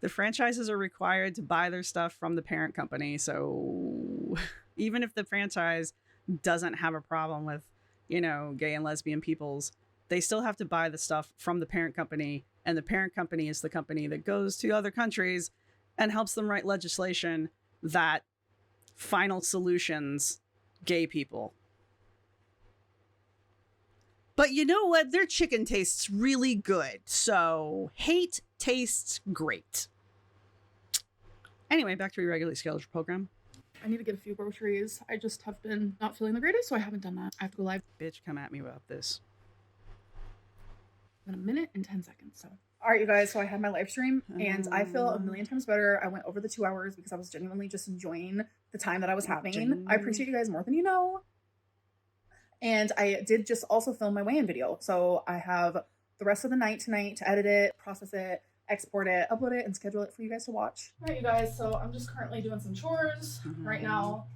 B: The franchises are required to buy their stuff from the parent company. So even if the franchise doesn't have a problem with, you know, gay and lesbian peoples, they still have to buy the stuff from the parent company. And the parent company is the company that goes to other countries and helps them write legislation that final solutions gay people. But you know what? Their chicken tastes really good. So hate tastes great. Anyway, back to your regularly scheduled program.
C: I need to get a few groceries. I just have been not feeling the greatest, so I haven't done that. I have to go live
B: Bitch, come at me about this.
C: in a minute and 10 seconds. So, all right, you guys. So I had my live stream, and I feel a million times better. I went over the 2 hours because I was genuinely just enjoying the time that I was having. I appreciate you guys more than you know. And I did just also film my weigh-in video. So I have the rest of the night tonight to edit it, process it, export it, upload it, and schedule it for you guys to watch. All right, you guys. So I'm just currently doing some chores right now.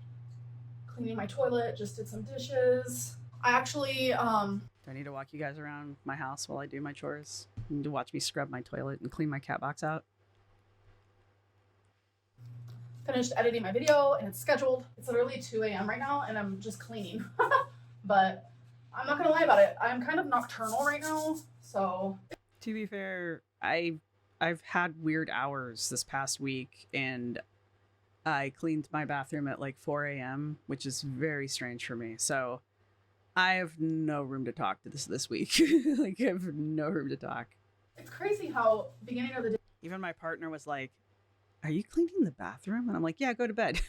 C: Cleaning my toilet, just did some dishes. I actually,
B: Do I need to walk you guys around my house while I do my chores? You need to watch me scrub my toilet and clean my cat box out?
C: finished editing my video and it's scheduled. It's literally 2 a.m. right now and I'm just cleaning. But I'm not gonna lie about it. I'm kind of nocturnal right now, so.
B: To be fair, I've had weird hours this past week, and I cleaned my bathroom at like 4 a.m., which is very strange for me. So I have no room to talk to this week. Like, I have no room to talk.
C: It's crazy how beginning of the day.
B: Even my partner was like, "Are you cleaning the bathroom?" And I'm like, "Yeah, go to bed.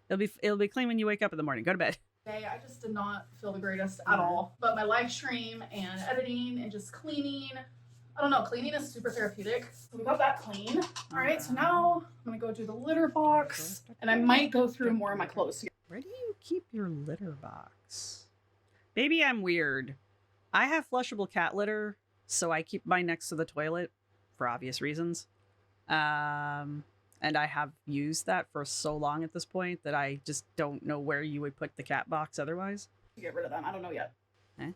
B: It'll be clean when you wake up in the morning. Go to bed."
C: I just did not feel the greatest at all. But my live stream and editing and just cleaning, I don't know, cleaning is super therapeutic. So we got that clean. All right, so now I'm gonna go do the litter box and I might go through more of my clothes here.
B: Where do you keep your litter box? Maybe I'm weird. I have flushable cat litter, so I keep mine next to the toilet for obvious reasons. And I have used that for so long at this point that I just don't know where you would put the cat box otherwise.
C: Get rid of them. I don't know yet.
B: Eh?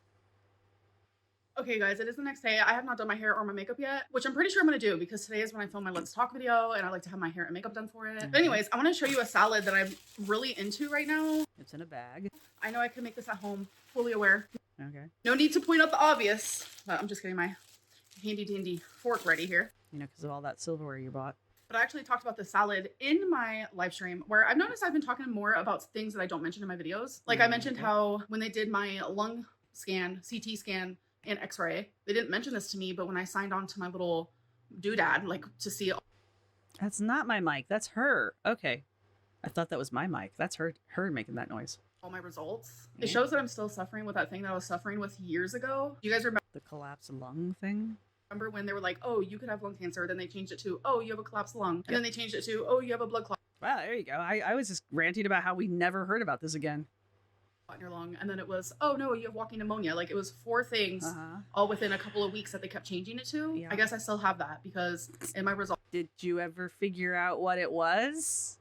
C: Okay, guys, it is the next day. I have not done my hair or my makeup yet, which I'm pretty sure I'm going to do because today is when I film my Let's Talk video and I like to have my hair and makeup done for it. But anyways, I want to show you a salad that I'm really into right now.
B: It's in a bag.
C: I know I can make this at home, fully aware.
B: Okay.
C: No need to point out the obvious, but I'm just getting my handy dandy fork ready here.
B: You know, because of all that silverware you bought.
C: But I actually talked about the salad in my live stream where I've noticed I've been talking more about things that I don't mention in my videos. Like I mentioned how when they did my lung scan, CT scan, and x-ray, they didn't mention this to me, but when I signed on to my little doodad, like to see.
B: That's not my mic. That's her. Okay. I thought that was my mic. That's her making that noise.
C: All my results. It shows that I'm still suffering with that thing that I was suffering with years ago. You guys remember
B: The collapsed lung thing?
C: when they were like, oh, you could have lung cancer. Then they changed it to, oh, you have a collapsed lung. And then they changed it to, oh, you have a blood clot
B: Wow, there you go. I was just ranting about how we never heard about this again.
C: in your lung. And then it was, oh, no, you have walking pneumonia. Like it was 4 things all within a couple of weeks that they kept changing it to.
B: Yeah.
C: I guess I still have that because in my results.
B: Did you ever figure out what it was?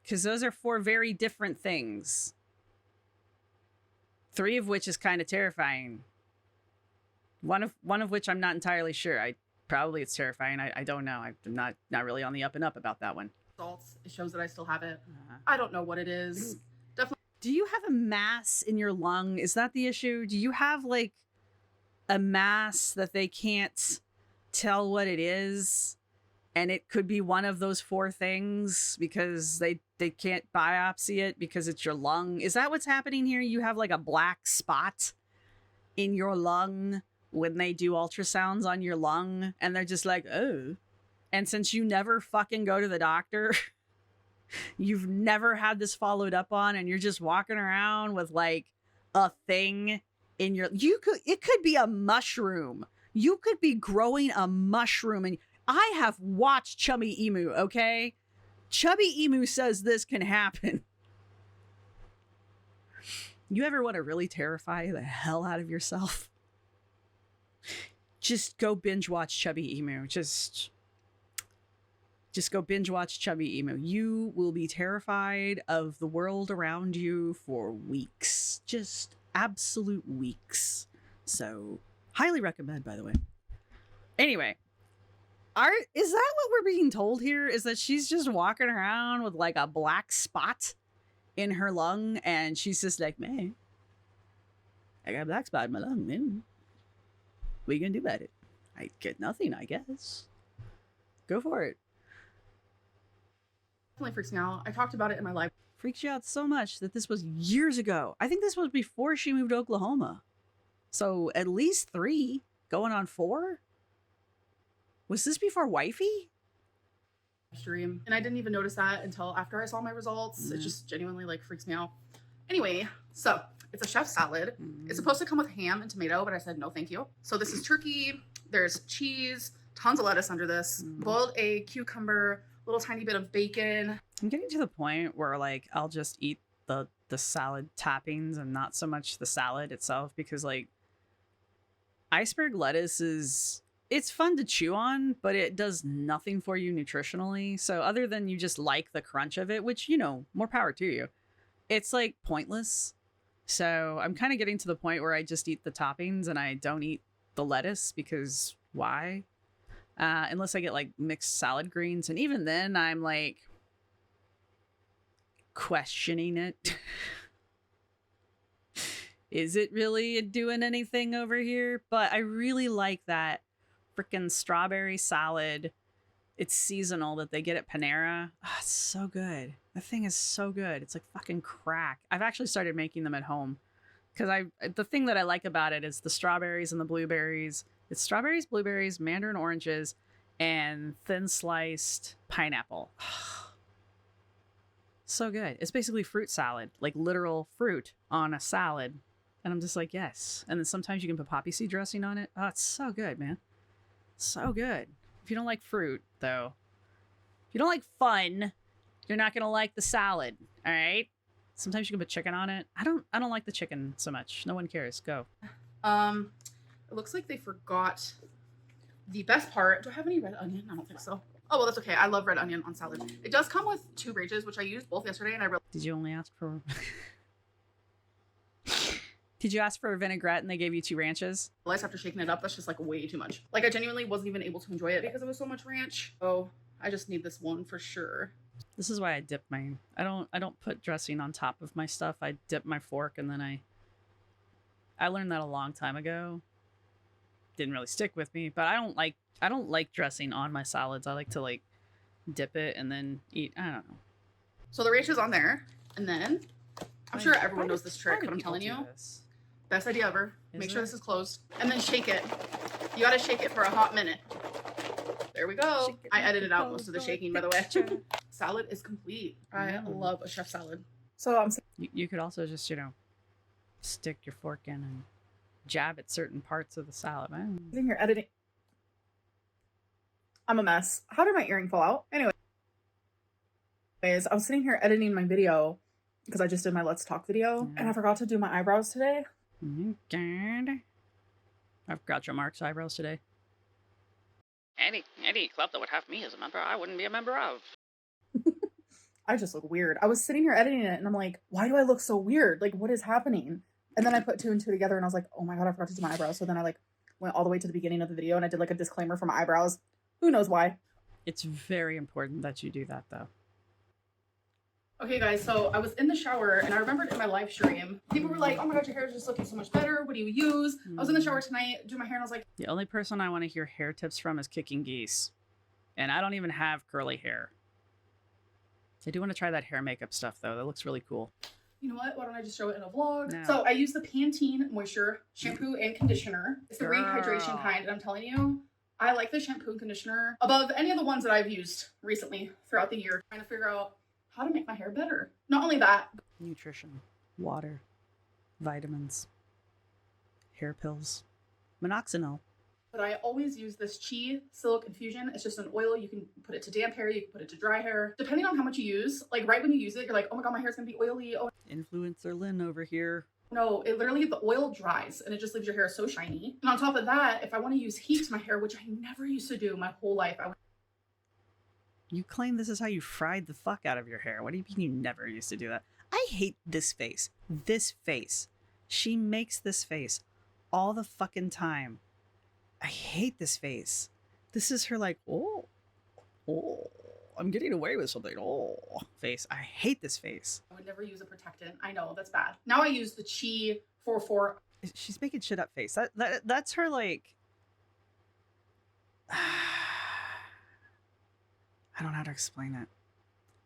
B: Because those are 4 very different things. 3 of which is kind of terrifying. One of which I'm not entirely sure. Probably it's terrifying. I don't know. I'm not really on the up and up about that one.
C: Results, it shows that I still have it. I don't know what it is. Definitely.
B: Do you have a mass in your lung? Is that the issue? Do you have like a mass that they can't tell what it is? And it could be one of those 4 things because they can't biopsy it because it's your lung. Is that what's happening here? You have like a black spot in your lung when they do ultrasounds on your lung and they're just like, oh. And since you never fucking go to the doctor, you've never had this followed up on and you're just walking around with like a thing in your, it could be a mushroom. You could be growing a mushroom. And I have watched Chubby Emu, okay? Chubby Emu says this can happen. You ever want to really terrify the hell out of yourself? Just go binge watch Chubby Emu. Just go binge watch Chubby Emu. You will be terrified of the world around you for weeks. Just absolute weeks. So, highly recommend, by the way. Anyway, is that what we're being told here? Is that she's just walking around with like a black spot in her lung and she's just like, man, I got a black spot in my lung, man. What are you gonna do about it? I get nothing, I guess. Go for it.
C: Definitely freaks me out. I talked about it in my live.
B: Freaks you out so much that this was years ago. I think this was before she moved to Oklahoma. So at least 3, going on 4. Was this before wifey?
C: Stream, and I didn't even notice that until after I saw my results. It just genuinely like freaks me out. Anyway, so it's a chef salad. It's supposed to come with ham and tomato, but I said no thank you. So this is turkey, there's cheese, tons of lettuce under this, boiled egg, cucumber, little tiny bit of bacon.
B: I'm getting to the point where like I'll just eat the salad toppings and not so much the salad itself, because like iceberg lettuce is, it's fun to chew on, but it does nothing for you nutritionally. So other than you just like the crunch of it, which, you know, more power to you, it's like pointless. So I'm kind of getting to the point where I just eat the toppings and I don't eat the lettuce, because why? Unless I get like mixed salad greens. And even then I'm like questioning it. Is it really doing anything over here? But I really like that freaking strawberry salad. It's seasonal that they get at Panera. Oh, it's so good. The thing is so good. It's like fucking crack. I've actually started making them at home because the thing that I like about it is the strawberries and the blueberries. It's strawberries, blueberries, mandarin oranges, and thin sliced pineapple. So good. It's basically fruit salad, like literal fruit on a salad. And I'm just like, yes. And then sometimes you can put poppy seed dressing on it. Oh, it's so good, man. So good. If you don't like fruit, though, if you don't like fun, you're not gonna like the salad. All right. Sometimes you can put chicken on it. I don't like the chicken so much. No one cares. Go.
C: It looks like they forgot the best part. Do I have any red onion? I don't think so. Oh well, that's okay. I love red onion on salad. It does come with 2 ranches, which I used both yesterday, and I really.
B: Did you only ask for? Did you ask for a vinaigrette and they gave you 2 ranches?
C: Realized after shaking it up, that's just like way too much. Like I genuinely wasn't even able to enjoy it because it was so much ranch. So I just need this one for sure.
B: This is why I dip mine. I don't put dressing on top of my stuff. I dip my fork and then I learned that a long time ago. Didn't really stick with me, but I don't like dressing on my salads. I like to like dip it and then eat. I don't know.
C: So the ranch is on there, and then I'm sure everyone knows this trick, but I'm telling you. Best idea ever. Make sure this is closed. And then shake it. You gotta shake it for a hot minute. There we go. I edited out most of the shaking, by the way. Salad is complete. I love a chef salad. So
B: you could also just, you know, stick your fork in and jab at certain parts of the salad.
C: sitting here editing. I'm a mess. How did my earring fall out? Anyways, I was sitting here editing my video because I just did my Let's Talk video, and I forgot to do my eyebrows today.
B: God. I've got your Mark's eyebrows today. Any club that would have me as a member, I wouldn't be a member of.
C: I just look weird. I was sitting here editing it, and I'm like, why do I look so weird? Like, what is happening? And then I put 2 and 2 together, and I was like, oh my god, I forgot to do my eyebrows. So then I like went all the way to the beginning of the video, and I did like a disclaimer for my eyebrows. Who knows why?
B: It's very important that you do that, though.
C: Okay, guys, so I was in the shower, and I remembered in my live stream, people were like, oh my god, your hair is just looking so much better. What do you use? I was in the shower tonight doing my hair, and I was like...
B: The only person I want to hear hair tips from is Kicking Geese. And I don't even have curly hair. I do want to try that hair makeup stuff, though. That looks really cool.
C: You know what? Why don't I just show it in a vlog?
B: No.
C: So I use the Pantene Moisture Shampoo and Conditioner. It's the rehydration kind, and I'm telling you, I like the shampoo and conditioner above any of the ones that I've used recently throughout the year, trying to figure out how to make my hair better. Not only that,
B: Nutrition, water, vitamins, hair pills, minoxidil.
C: but I always use this Chi Silk Infusion. It's just an oil. You can put it to damp hair, you can put it to dry hair. Depending on how much you use, like right when you use it, you're like, oh my god, my hair's gonna be oily. Oh
B: Influencer Lynn over here.
C: no, it literally, the oil dries and it just leaves your hair so shiny. And on top of that, if I want to use heat to my hair, which I never used to do my whole life,
B: You claim this is how you fried the fuck out of your hair. What do you mean you never used to do that? I hate this face. This face. She makes this face all the fucking time. I hate this face. This is her like, oh, I'm getting away with something. Oh, face. I hate this face.
C: I would never use a protectant. I know, that's bad. Now I use the Chi 44.
B: She's making shit up face. That's her like... I don't know how to explain it.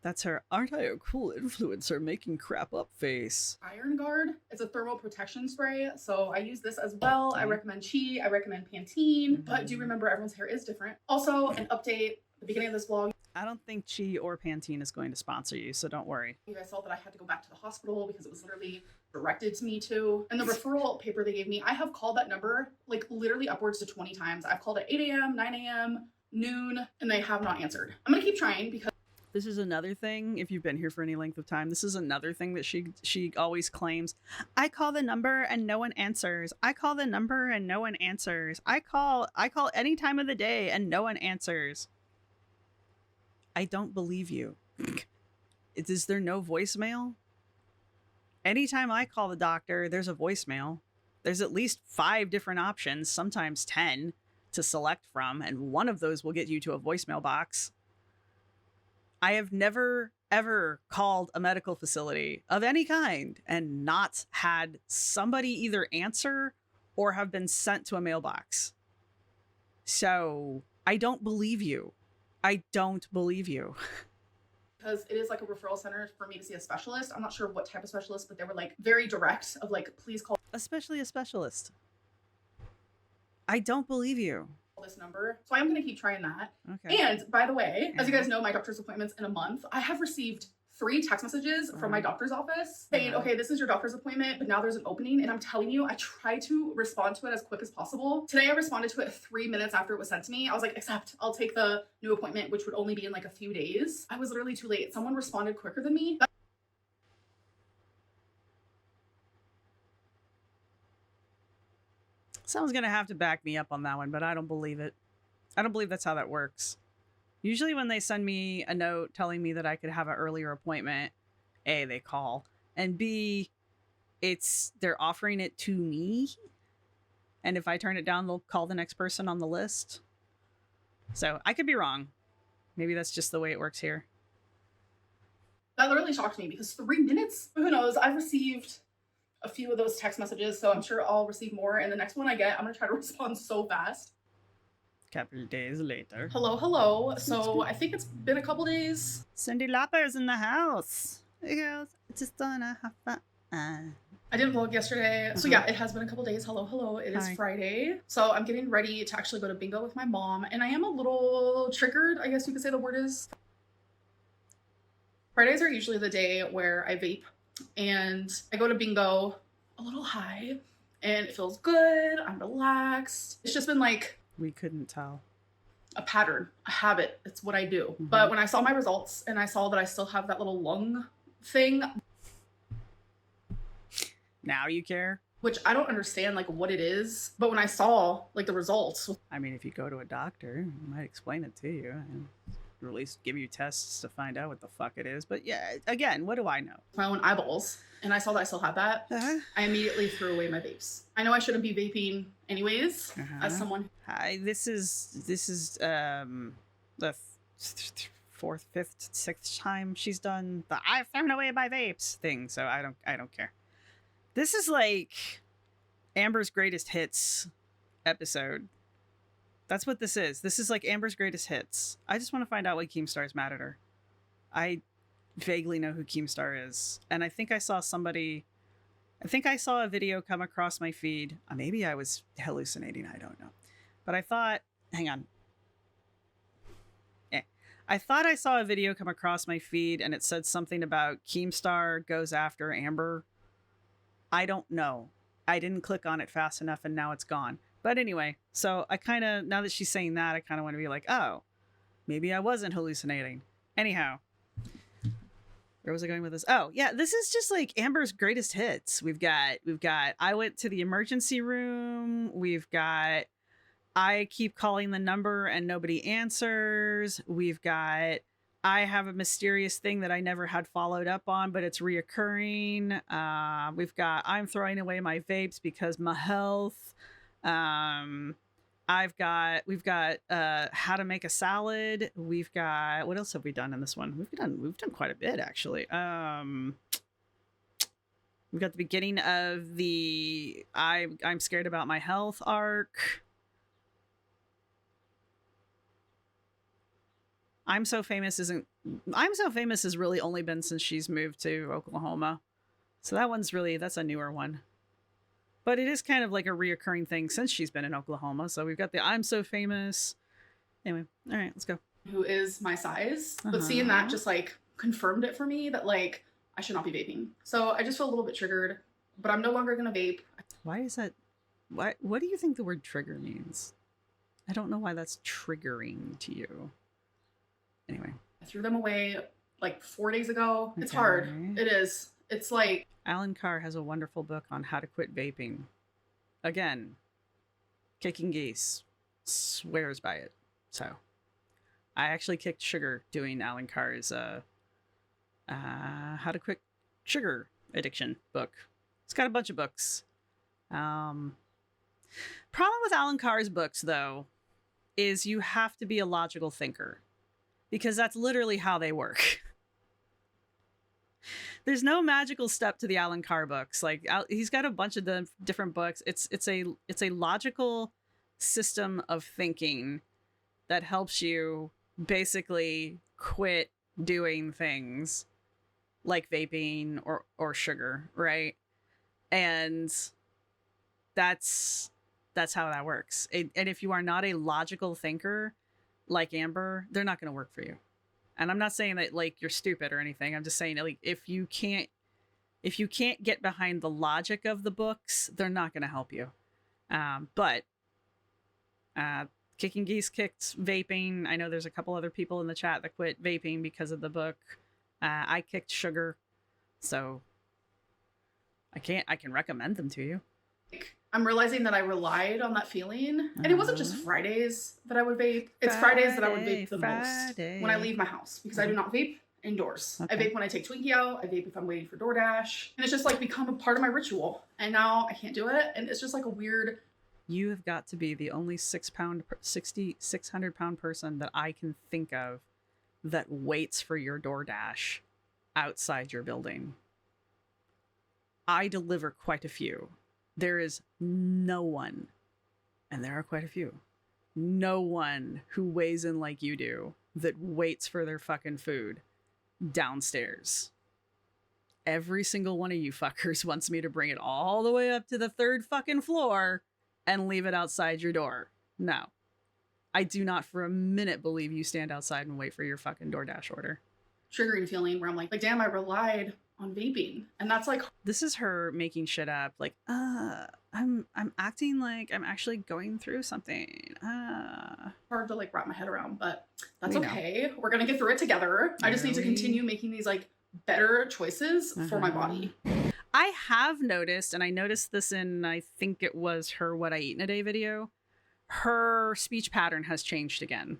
B: That's her aren't I a cool influencer making crap up face.
C: Iron Guard. It's a thermal protection spray, so I use this as well. I recommend Chi, I recommend Pantene, but do remember everyone's hair is different. Also, an update at the beginning of this vlog.
B: I don't think Chi or Pantene is going to sponsor you, so don't worry.
C: You guys saw that I had to go back to the hospital because it was literally directed to me too. And the referral paper they gave me, I have called that number like literally upwards to 20 times. I've called at 8 a.m., 9 a.m., noon, and they have not answered. I'm gonna keep trying because
B: this is another thing, if you've been here for any length of time, this is another thing that she always claims. I call the number and no one answers. I call the number and no one answers. I call any time of the day and no one answers. I don't believe you. Is there no voicemail? Anytime I call the doctor, there's a voicemail. There's at least 5 different options, sometimes 10, to select from, and one of those will get you to a voicemail box. I have never, ever called a medical facility of any kind and not had somebody either answer or have been sent to a mailbox. So I don't believe you. I don't believe you.
C: Because it is like a referral center for me to see a specialist. I'm not sure what type of specialist, but they were like very direct of like, please call
B: Especially a specialist. I don't believe you.
C: this number. So I am going to keep trying that.
B: Okay.
C: And by the way, as you guys know, my doctor's appointment's in a month. I have received 3 text messages from my doctor's office saying, okay, this is your doctor's appointment, but now there's an opening. And I'm telling you, I try to respond to it as quick as possible. Today, I responded to it 3 minutes after it was sent to me. I was like, accept, I'll take the new appointment, which would only be in like a few days. I was literally too late. Someone responded quicker than me.
B: Someone's going to have to back me up on that one, but I don't believe it. I don't believe that's how that works. Usually when they send me a note telling me that I could have an earlier appointment, A, they call, and B, they're offering it to me. And if I turn it down, they'll call the next person on the list. So I could be wrong. Maybe that's just the way it works here.
C: That literally shocked me because 3 minutes? Who knows? I've received a few of those text messages, so I'm sure I'll receive more. And the next one I get, I'm gonna try to respond so fast.
B: Couple of days later.
C: Hello, hello. So I think it's been a couple days.
B: Cindy Lauper's in the house. Hey girls, just gonna have fun.
C: I didn't vlog yesterday. So yeah, it has been a couple days. Hello, hello. It is
B: Hi.
C: Friday. So I'm getting ready to actually go to bingo with my mom. And I am a little triggered, I guess you could say the word is. Fridays are usually the day where I vape. And I go to bingo a little high. And it feels good. I'm relaxed. It's just been like
B: We couldn't tell.
C: a pattern, a habit. It's what I do. But when I saw my results and I saw that I still have that little lung thing,
B: Now you care?
C: which I don't understand like what it is. But when I saw like the results,
B: I mean, if you go to a doctor, he might explain it to you and or at least give you tests to find out what the fuck it is. But yeah, again, what do I know?
C: my own eyeballs, and I saw that I still had that, I immediately threw away my vapes. I know I shouldn't be vaping anyways, as someone.
B: Hi, this is the 4th, 5th, 6th time she's done the I've thrown away my vapes thing, so I don't care. This is like Amber's greatest hits episode. That's what this is. This is like Amber's greatest hits. I just want to find out what Keemstar's mad at her. I vaguely know who Keemstar is, and I think I saw a video come across my feed. Maybe I was hallucinating, I don't know. But I thought, hang on. I thought I saw a video come across my feed and it said something about Keemstar goes after Amber. I don't know. I didn't click on it fast enough and now it's gone. But anyway, so I kind of, now that she's saying that, I kind of want to be like, oh, maybe I wasn't hallucinating. Anyhow, where was I going with this? Oh, yeah, this is just like Amber's greatest hits. We've got I went to the emergency room. We've got I keep calling the number and nobody answers. We've got I have a mysterious thing that I never had followed up on, but it's reoccurring. We've got I'm throwing away my vapes because my health. We've got how to make a salad. We've got what else have we done in this one? We've done quite a bit actually. We've got the beginning of the I'm scared about my health arc. I'm so famous isn't I'm So Famous has really only been since she's moved to Oklahoma. So that's a newer one. But it is kind of like a reoccurring thing since she's been in Oklahoma. So we've got the I'm So Famous. Anyway, all right, let's go.
C: Who is my size. But seeing that just like confirmed it for me that like I should not be vaping. So I just feel a little bit triggered, but I'm no longer going to vape.
B: Why is that? What do you think the word trigger means? I don't know why that's triggering to you. Anyway.
C: I threw them away like 4 days ago. It's hard. It is. It's like...
B: Alan Carr has a wonderful book on how to quit vaping. Again, Kicking Geese swears by it. So I actually kicked sugar doing Alan Carr's how to quit sugar addiction book. It's got a bunch of books. Problem with Alan Carr's books, though, is you have to be a logical thinker, because that's literally how they work. There's no magical step to the Alan Carr books. Like, he's got a bunch of the different books. It's a logical system of thinking that helps you basically quit doing things like vaping or sugar, right? And that's how that works. And if you are not a logical thinker like Amber, they're not going to work for you. And I'm not saying that like you're stupid or anything. I'm just saying that, like, if you can't get behind the logic of the books, they're not going to help you. But Kicking Geese kicked vaping. I know there's a couple other people in the chat that quit vaping because of the book. I kicked sugar, so I can recommend them to you.
C: I'm realizing that I relied on that feeling. And it wasn't just Fridays that I would vape. It's Fridays that I would vape the most when I leave my house, because I do not vape indoors. Okay. I vape when I take Twinkie out. I vape if I'm waiting for DoorDash. And it's just like become a part of my ritual. And now I can't do it. And it's just like a weird...
B: You have got to be the only 600-pound person that I can think of that waits for your DoorDash outside your building. I deliver quite a few. There is no one, and there are quite a few, no one who weighs in like you do that waits for their fucking food downstairs. Every single one of you fuckers wants me to bring it all the way up to the 3rd fucking floor and leave it outside your door. No. I do not for a minute believe you stand outside and wait for your fucking DoorDash order.
C: Triggering feeling where I'm like damn, I relied on vaping. And that's like...
B: This is her making shit up. Like, I'm acting like I'm actually going through something.
C: Hard to like wrap my head around, but that's okay. We're gonna get through it together. I just need to continue making these like better choices for my body.
B: I have noticed, and I noticed this in, I think it was her What I Eat in a Day video, her speech pattern has changed again.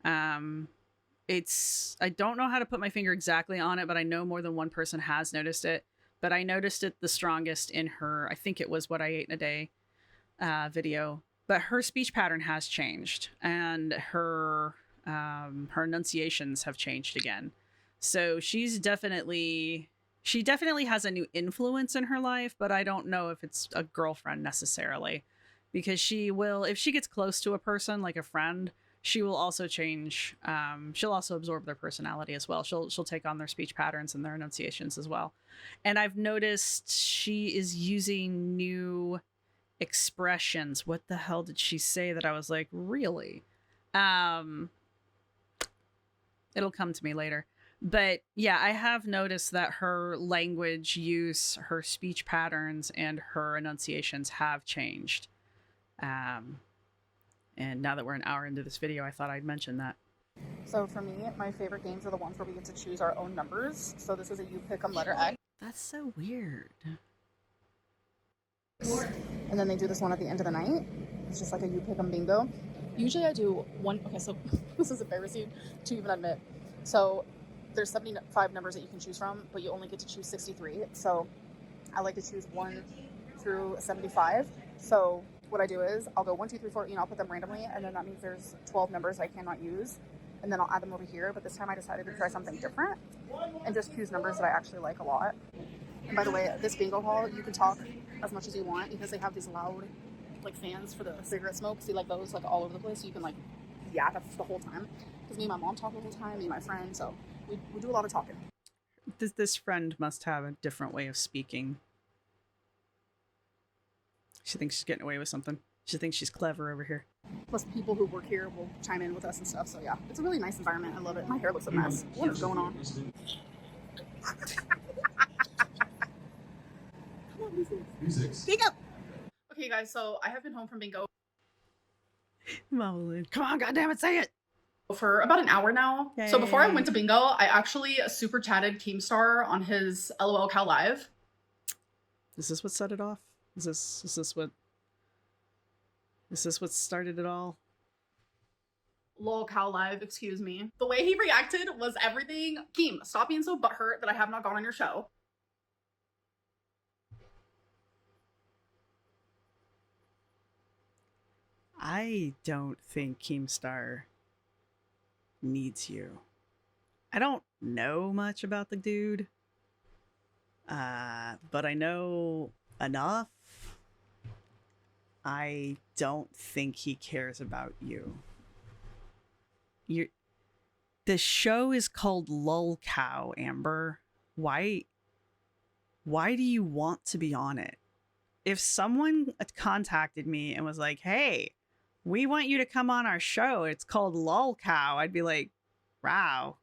B: I don't know how to put my finger exactly on it, but I know more than one person has noticed it. But I noticed it the strongest in her, I think it was What I Ate in a Day video. But her speech pattern has changed, and her enunciations have changed again. So she definitely has a new influence in her life, but I don't know if it's a girlfriend necessarily, because she will, if she gets close to a person like a friend, she will also change. She'll also absorb their personality as well. She'll take on their speech patterns and their enunciations as well. And I've noticed she is using new expressions. What the hell did she say that I was like, really? It'll come to me later. But yeah, I have noticed that her language use, her speech patterns, and her enunciations have changed. And now that we're an hour into this video, I thought I'd mention that.
E: So for me, my favorite games are the ones where we get to choose our own numbers. So this is a you pick 'em letter X.
B: That's so weird.
E: And then they do this one at the end of the night. It's just like a you pick 'em bingo. Usually I do one, okay, so this is embarrassing to even admit. So there's 75 numbers that you can choose from, but you only get to choose 63. So I like to choose 1 through 75. So what I do is I'll go 1, 2, 3, 4, I'll put them randomly, and then that means there's 12 numbers I cannot use, and then I'll add them over here. But this time I decided to try something different and just choose numbers that I actually like a lot. And by the way, this bingo hall, you can talk as much as you want because they have these loud like fans for the cigarette smoke. See, like those like all over the place, so you can like, yeah, that's the whole time. because me and my mom talk the whole time, me and my friend, so we do a lot of talking.
B: This friend must have a different way of speaking. She thinks she's getting away with something. She thinks she's clever over here.
E: Plus, people who work here will chime in with us and stuff. So yeah, it's a really nice environment. I love it. My hair looks a mess. What is going on? Come on, music. Speak up.
C: Okay, guys, so I have been home from bingo
B: Come on, goddammit, say it!
C: for about an hour now.
B: Yay.
C: So before I went to bingo, I actually super chatted Keemstar on his Lolcow live.
B: Is this what set it off? Is this what started it all?
C: Lolcow live, excuse me. The way he reacted was everything. Keem, stop being so butthurt that I have not gone on your show.
B: I don't think Keemstar needs you. I don't know much about the dude, but I know enough. I don't think he cares about you. The show is called Lolcow, Amber. Why do you want to be on it? If someone contacted me and was like, hey, we want you to come on our show, it's called Lolcow, I'd be like, wow.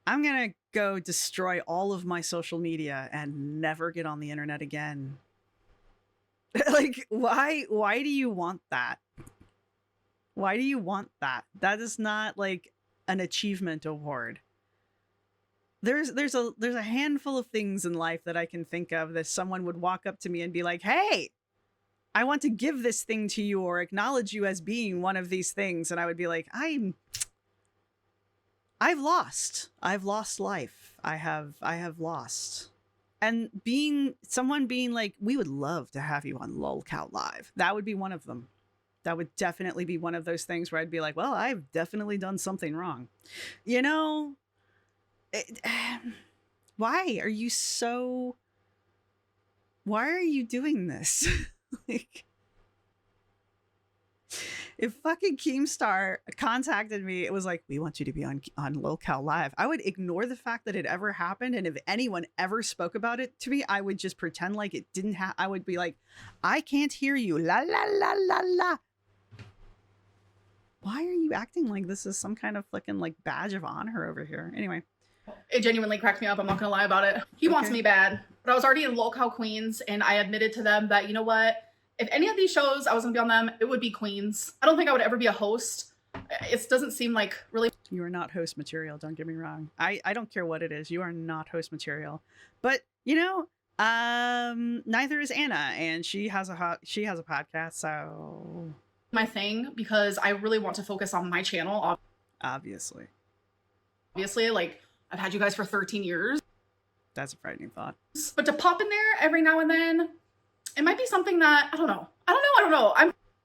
B: I'm gonna go destroy all of my social media and never get on the internet again. Like, why do you want that? Why do you want that? That is not like an achievement award. There's a handful of things in life that I can think of that someone would walk up to me and be like, hey, I want to give this thing to you or acknowledge you as being one of these things. And I would be like, I've lost life. I have lost. And someone being like, we would love to have you on Lolcow Live. That would be one of them. That would definitely be one of those things where I'd be like, well, I've definitely done something wrong. You know, why are you doing this? Like, if fucking Keemstar contacted me, it was like, we want you to be on Lolcow Live, I would ignore the fact that it ever happened. And if anyone ever spoke about it to me, I would just pretend like it didn't happen. I would be like, I can't hear you. La, la, la, la, la. Why are you acting like this is some kind of fucking like badge of honor over here? Anyway.
C: It genuinely cracked me up. I'm not gonna lie about it. He wants me bad. But I was already in Lolcow Queens, and I admitted to them that, you know what? If any of these shows I was gonna be on them, it would be Queens. I don't think I would ever be a host. It doesn't seem like really.
B: You are not host material, don't get me wrong. I don't care what it is. You are not host material. But, you know, neither is Anna, and she has a podcast, so
C: my thing, because I really want to focus on my channel.
B: Obviously,
C: like, I've had you guys for 13 years.
B: That's a frightening thought.
C: But to pop in there every now and then, it might be something that, I don't know.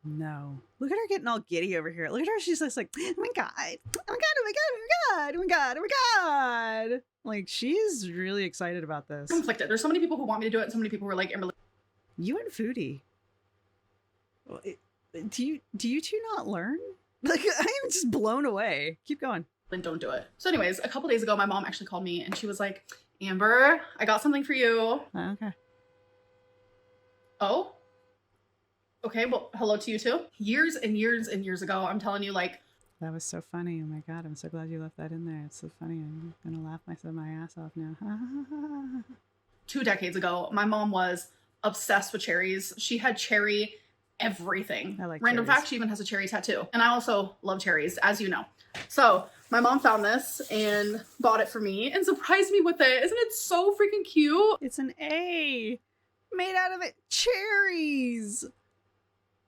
B: No. Look at her getting all giddy over here. Look at her. She's just like, oh my God. Oh my God. Oh my God. Oh my God. Oh my God. Oh my God. Like, she's really excited about this.
C: Conflicted. There's so many people who want me to do it, and so many people who are like, Amberly.
B: You and Foodie. Do you two not learn? Like, I am just blown away. Keep going.
C: Then don't do it. So anyways, a couple days ago, my mom actually called me and she was like, Amber, I got something for you.
B: Okay.
C: Oh? Okay, well, hello to you too. Years and years and years ago, I'm telling you, like.
B: That was so funny. Oh my God, I'm so glad you left that in there. It's so funny. I'm gonna laugh my ass off now.
C: 2 decades ago, my mom was obsessed with cherries. She had cherry everything.
B: I like
C: Random
B: cherries.
C: fact, she even has a cherry tattoo. And I also love cherries, as you know. So my mom found this and bought it for me and surprised me with it. Isn't it so freaking cute?
B: It's an A made out of cherries.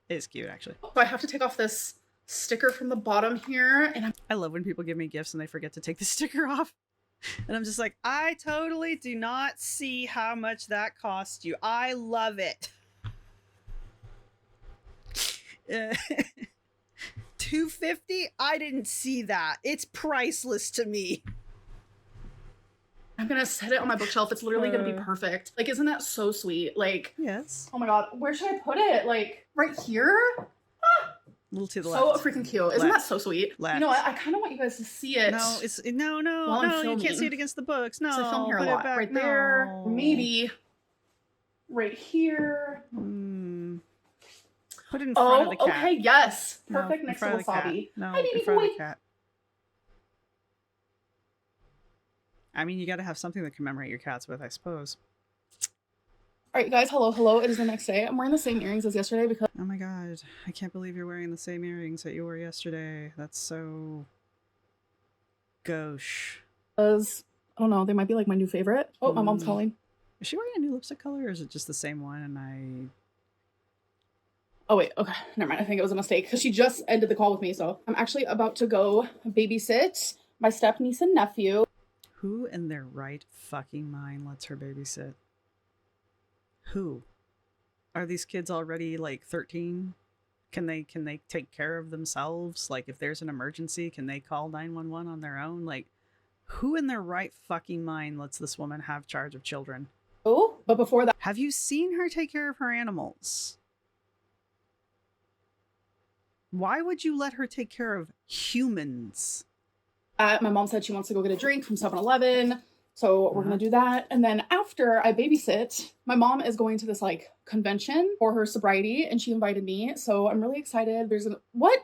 B: It's cute, actually.
C: So I have to take off this sticker from the bottom here. And
B: I love when people give me gifts and they forget to take the sticker off. And I'm just like, I totally do not see how much that cost you. I love it. $250? I didn't see that. It's priceless to me.
C: I'm gonna set it on my bookshelf. It's literally gonna be perfect. Like, isn't that so sweet? Like,
B: yes.
C: Oh my God, where should I put it? Like, right here? Ah!
B: little to the
C: So
B: left.
C: freaking cute. Isn't that so sweet?
B: Left.
C: You know what? I kind of want you guys to see it.
B: No, it's no,
C: while I'm
B: you can't
C: filming.
B: see it against the books. No,
C: I film here a
B: put it
C: lot.
B: back.
C: Right there.
B: No.
C: Maybe right here.
B: Put it in front of the cat.
C: Okay, yes.
B: No,
C: Perfect
B: in
C: next
B: front
C: to
B: of the cat.
C: wasabi.
B: No,
C: Hi, baby
B: in front
C: boy.
B: of the cat. I mean, you got to have something to commemorate your cats with, I suppose.
C: All right, guys. Hello. It is the next day. I'm wearing the same earrings as yesterday because
B: Oh my god, I can't believe you're wearing the same earrings that you wore yesterday. That's so gauche.
C: I don't know, they might be like my new favorite. Oh, my mom's calling.
B: Is she wearing a new lipstick color, or is it just the same one? And
C: Oh wait, okay, never mind. I think it was a mistake because she just ended the call with me. So I'm actually about to go babysit my step niece and nephew.
B: who in their right fucking mind lets her babysit? Who? Are these kids already like 13? Can they take care of themselves? Like if there's an emergency, can they call 911 on their own? Like who in their right fucking mind lets this woman have charge of children?
C: Oh, but before that,
B: Have you seen her take care of her animals? Why would you let her take care of humans?
C: my mom said she wants to go get a drink from 7-Eleven. So we're going to do that. And then after I babysit, my mom is going to this like convention for her sobriety and she invited me. So I'm really excited. What?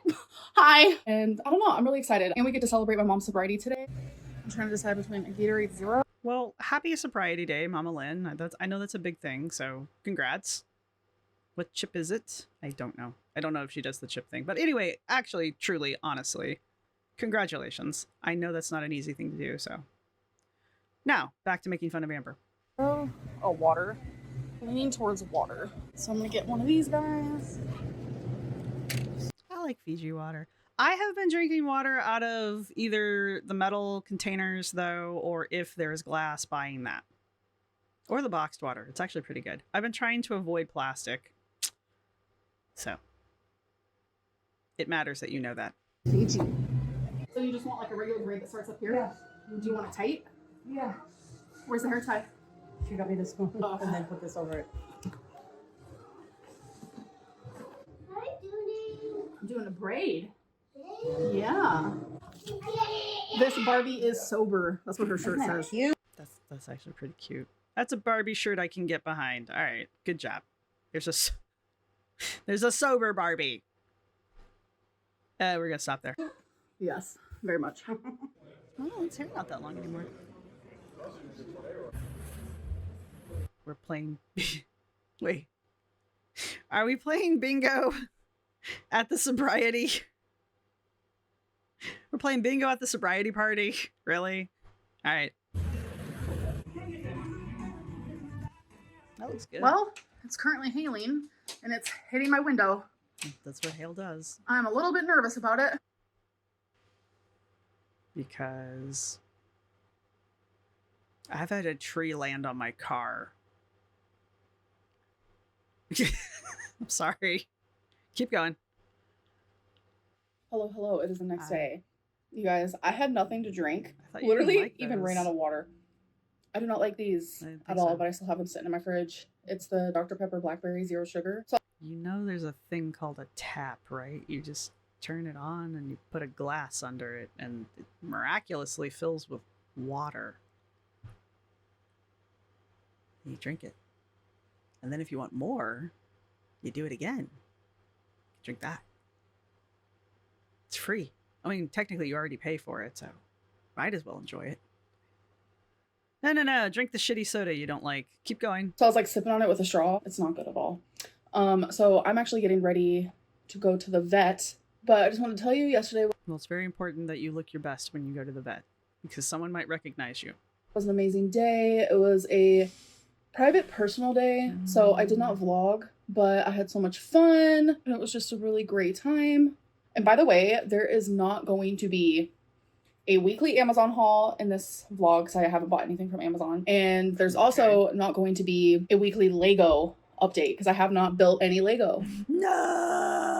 C: Hi. And I don't know. I'm really excited. And we get to celebrate my mom's sobriety today. I'm trying to decide between a Gatorade Zero.
B: Well, happy sobriety day, Mama Lynn. I know that's a big thing, so congrats. What chip is it? I don't know. I don't know if she does the chip thing. But anyway, actually, truly, honestly, congratulations. I know that's not an easy thing to do, so. Now, back to making fun of Amber.
C: Oh, water. Leaning towards water. So I'm going to get one of these guys.
B: I like Fiji water. I have been drinking water out of either the metal containers, though, or if there's glass, buying that. Or the boxed water. It's actually pretty good. I've been trying to avoid plastic. So. It matters that you know that.
C: Fiji. So you just want like a regular braid that starts up here?
D: Yeah.
C: Do you want it tight?
D: Yeah.
C: Where's the hair tie?
D: She got me this one
C: Oh.
D: and then put this over it.
C: I'm doing a braid. Yeah. This Barbie is sober. That's what her shirt says.
D: Cute.
B: That's actually pretty cute. That's a Barbie shirt I can get behind. All right, good job. There's a sober Barbie. We're gonna stop there.
C: Yes, very much.
B: Oh, its hair not that long anymore. We're playing. Wait, are we playing bingo at the sobriety? We're playing bingo at the sobriety party. Really? All right. That looks good.
C: Well, it's currently hailing and it's hitting my window.
B: That's what hail does.
C: I'm a little bit nervous about it.
B: Because I've had a tree land on my car. I'm sorry. Keep going.
C: Hello. It is the next
B: Hi.
C: day. You guys, I had nothing to drink.
B: I thought you didn't
C: Literally,
B: like
C: even ran
B: those.
C: out of water. I do not like these
B: I didn't
C: at
B: think
C: all,
B: so.
C: but I still have them sitting in my fridge. It's the Dr. Pepper Blackberry Zero Sugar. So
B: You know there's a thing called a tap, right? You just turn it on and you put a glass under it and it miraculously fills with water. You drink it. And then if you want more, you do it again. Drink that. It's free. I mean, technically you already pay for it, so might as well enjoy it. No. Drink the shitty soda you don't like. Keep going.
C: I was like sipping on it with a straw. It's not good at all. So I'm actually getting ready to go to the vet, but I just want to tell you yesterday
B: Well, it's very important that you look your best when you go to the vet because someone might recognize you.
C: was an amazing day. It was a private personal day, so I did not vlog, but I had so much fun and it was just a really great time. And by the way, there is not going to be a weekly Amazon haul in this vlog because I haven't bought anything from Amazon. And there's also not going to be a weekly Lego update because I have not built any Lego.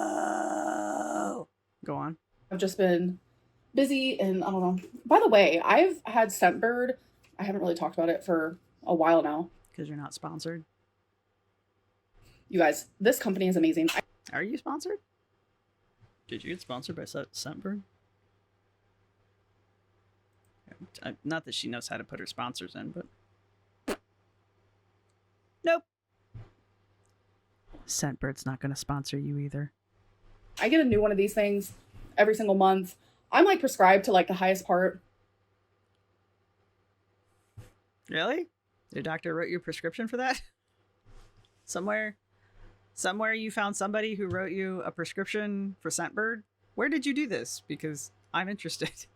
B: No! Go on.
C: I've just been busy and I don't know. By the way, I've had Scentbird. I haven't really talked about it for a while now.
B: Because you're not sponsored.
C: You guys, this company is amazing.
B: Are you sponsored? Did you get sponsored by Scentbird? Not that she knows how to put her sponsors in, but nope. Scentbird's not going to sponsor you either.
E: I get a new one of these things every single month. I'm like prescribed to like the highest part.
B: Really? Your doctor wrote you a prescription for that? Somewhere you found somebody who wrote you a prescription for Scentbird? Where did you do this? Because I'm interested.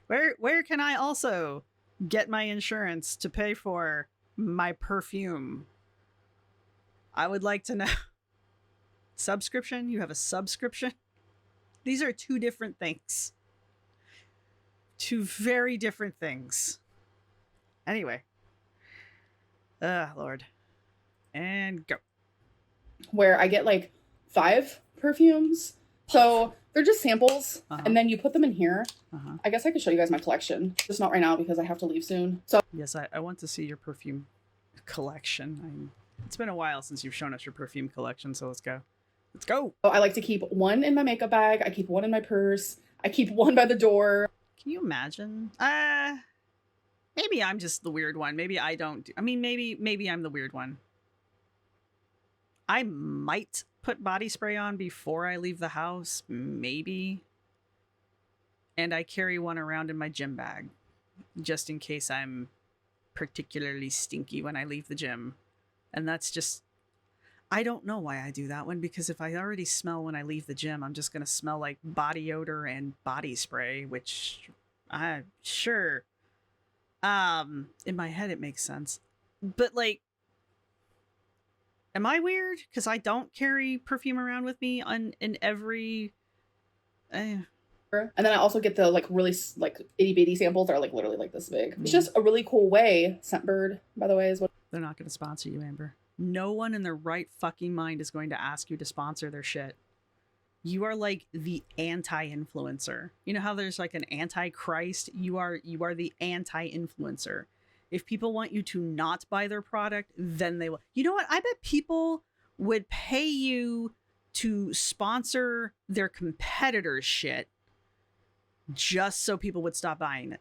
B: Where can I also get my insurance to pay for my perfume? I would like to know. Subscription? You have a subscription? These are two different things. Two very different things. Anyway. Lord. And go.
E: Where I get like 5 perfumes. So they're just samples, and then you put them in here. I guess I could show you guys my collection. Just not right now because I have to leave soon. So
B: yes, I want to see your perfume collection. It's been a while since you've shown us your perfume collection, so let's go. Let's go.
E: I like to keep one in my makeup bag. I keep one in my purse. I keep one by the door.
B: Can you imagine? Maybe I'm just the weird one. Maybe I don't. Maybe I'm the weird one. I might put body spray on before I leave the house, maybe. And I carry one around in my gym bag, just in case I'm particularly stinky when I leave the gym. And that's just, I don't know why I do that one, because if I already smell when I leave the gym, I'm just going to smell like body odor and body spray, which, sure. In my head, it makes sense. But like, am I weird? Because I don't carry perfume around with me in every...
E: And then I also get the like really like itty bitty samples that are like literally like this big. It's just a really cool way. Scentbird, by the way, is what...
B: They're not going to sponsor you, Amber. No one in their right fucking mind is going to ask you to sponsor their shit. You are like the anti-influencer. You know how there's like an anti-Christ? You are the anti-influencer. If people want you to not buy their product, then they will. You know what? I bet people would pay you to sponsor their competitors' shit just so people would stop buying it.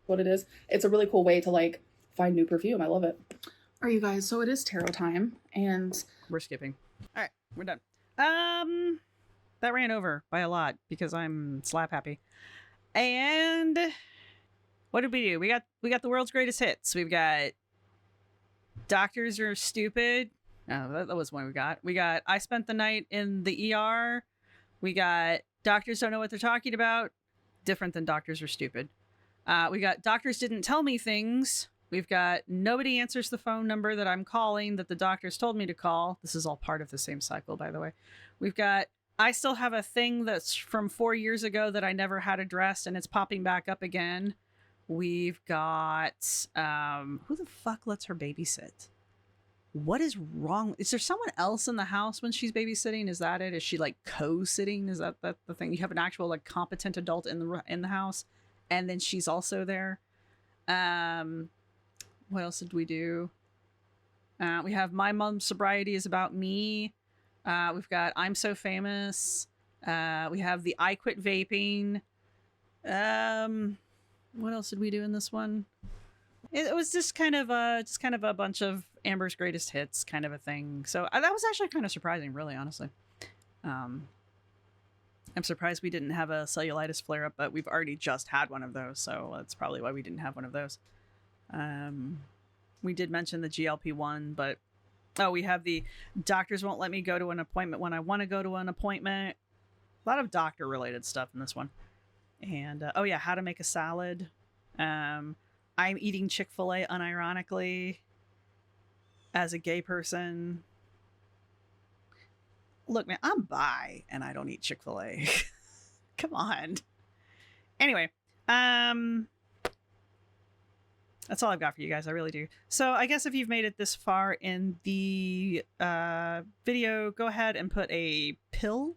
E: What it is. It's a really cool way to like find new perfume. I love it. All right, you guys. So it is tarot time, and
B: we're skipping. All right, we're done. That ran over by a lot because I'm slap happy. And what did we do? We got the world's greatest hits. We've got Doctors Are Stupid. Oh, that was one we got. We got I Spent the Night in the ER. We got Doctors Don't Know What They're Talking About. Different than Doctors Are Stupid. We got Doctors Didn't Tell Me Things. We've got Nobody Answers the Phone Number That I'm Calling That the Doctors Told Me to Call. This is all part of the same cycle, by the way. We've got I Still Have a Thing That's from 4 years ago that I never had addressed and it's popping back up again. We've got who the fuck lets her babysit? What is wrong? Is there someone else in the house when she's babysitting? Is that it? Is she like co-sitting? Is that the thing? You have an actual like competent adult in the house, and then she's also there. What else did we do? We have My Mom's Sobriety Is About Me. We've got I'm So Famous. We have the I Quit Vaping. What else did we do in this one? It was just kind of a bunch of Amber's greatest hits kind of a thing. So that was actually kind of surprising, really, honestly. I'm surprised we didn't have a cellulitis flare up, but we've already just had one of those, so that's probably why we didn't have one of those. We did mention the GLP-1, but we have the doctors won't let me go to an appointment when I want to go to an appointment. A lot of doctor related stuff in this one. And how to make a salad. I'm eating Chick-fil-A unironically as a gay person. Look, man, I'm bi and I don't eat Chick-fil-A. Come on. Anyway, that's all I've got for you guys. I really do. So I guess if you've made it this far in the video, go ahead and put a pill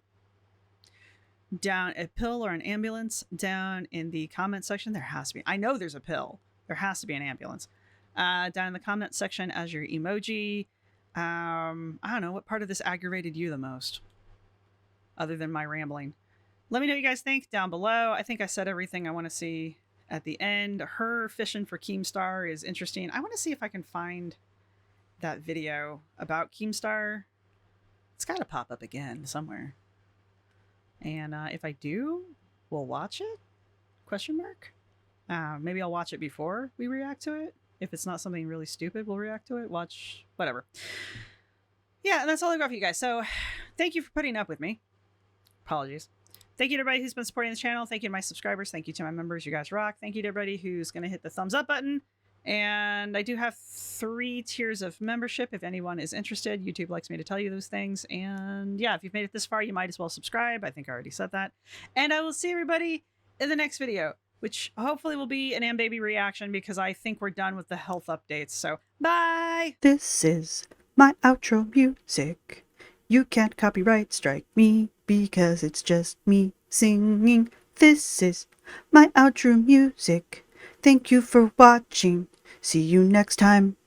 B: or an ambulance down in the comment section. There has to be. I know there's a pill. There has to be an ambulance. Down in the comment section as your emoji. I don't know, what part of this aggravated you the most? other than my rambling. Let me know what you guys think down below. I think I said everything I want to see at the end. Her fishing for Keemstar is interesting. I want to see if I can find that video about Keemstar. It's got to pop up again somewhere. And if I do, we'll watch it? Question mark? Maybe I'll watch it before we react to it. If it's not something really stupid, we'll react to it. Watch, whatever. Yeah, and that's all I've got for you guys. So thank you for putting up with me. Apologies. Thank you to everybody who's been supporting the channel. Thank you to my subscribers. Thank you to my members. You guys rock. Thank you to everybody who's going to hit the thumbs up button. And I do have 3 tiers of membership if anyone is interested. YouTube likes me to tell you those things. And yeah, if you've made it this far, you might as well subscribe. I think I already said that. And I will see everybody in the next video, which hopefully will be an Baby reaction because I think we're done with the health updates. So bye!
A: This is my outro music. You can't copyright strike me because it's just me singing. This is my outro music. Thank you for watching. See you next time.